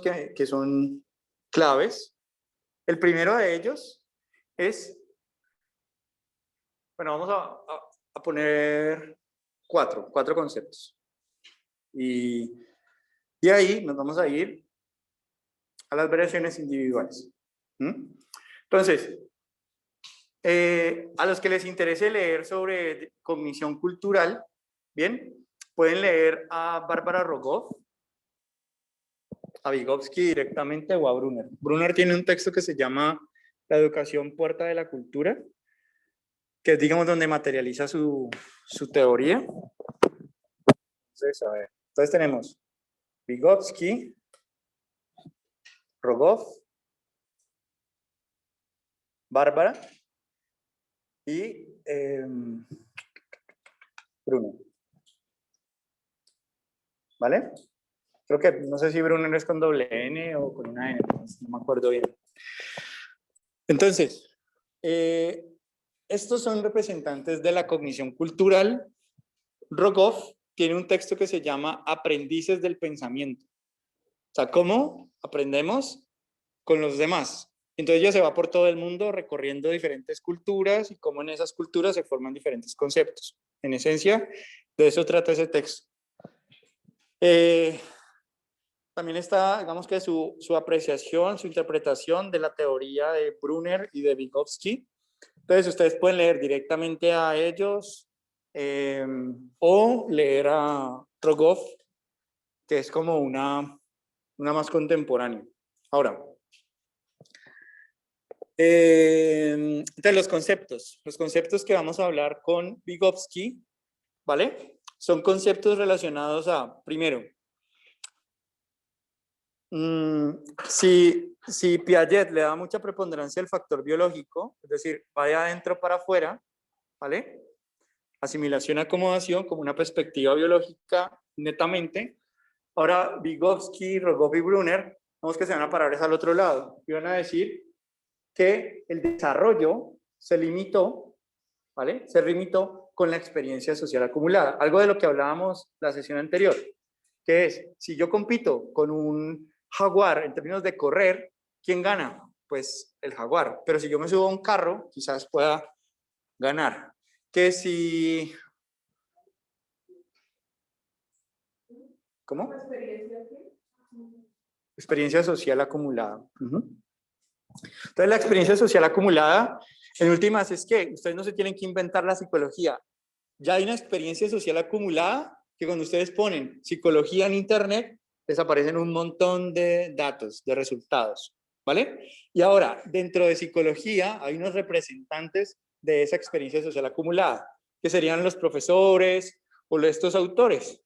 que son claves. El primero de ellos es, bueno, vamos a poner cuatro conceptos. Y de ahí nos vamos a ir a las variaciones individuales. Entonces, a los que les interese leer sobre cognición cultural, bien, pueden leer a Bárbara Rogoff, a Vygotsky directamente o a Brunner. Brunner tiene un texto que se llama La educación puerta de la cultura, que es, digamos, donde materializa su teoría. Entonces, a ver, entonces tenemos Vygotsky, Rogoff, Bárbara y Brunner. ¿Vale? Creo que, no sé si Brunner es con doble N o con una N, no me acuerdo bien. Entonces, estos son representantes de la cognición cultural. Rogoff tiene un texto que se llama Aprendices del Pensamiento. O sea, ¿cómo aprendemos con los demás? Entonces ella se va por todo el mundo recorriendo diferentes culturas y cómo en esas culturas se forman diferentes conceptos. En esencia, de eso trata ese texto. También está, digamos que su apreciación, su interpretación de la teoría de Brunner y de Vygotsky, Entonces ustedes pueden leer directamente a ellos o leer a Rogoff, que es como una más contemporánea. Ahora, entonces los conceptos que vamos a hablar con Vygotsky, ¿vale? Son conceptos relacionados a, primero, si Piaget le da mucha preponderancia al factor biológico, es decir, va de adentro para afuera, ¿vale? Asimilación, acomodación, como una perspectiva biológica netamente. Ahora, Vygotsky, Rogoff y Brunner, vamos que se van a parar al otro lado y van a decir que el desarrollo se limitó, ¿vale? Se limitó con la experiencia social acumulada. Algo de lo que hablábamos la sesión anterior, que es, si yo compito con un jaguar en términos de correr, ¿quién gana? Pues el jaguar. Pero si yo me subo a un carro, quizás pueda ganar. Que si... ¿Cómo? Experiencia social acumulada. Entonces, la experiencia social acumulada, en últimas, es que ustedes no se tienen que inventar la psicología. Ya hay una experiencia social acumulada que cuando ustedes ponen psicología en internet, les aparecen un montón de datos, de resultados, ¿vale? Y ahora, dentro de psicología, hay unos representantes de esa experiencia social acumulada, que serían los profesores o estos autores,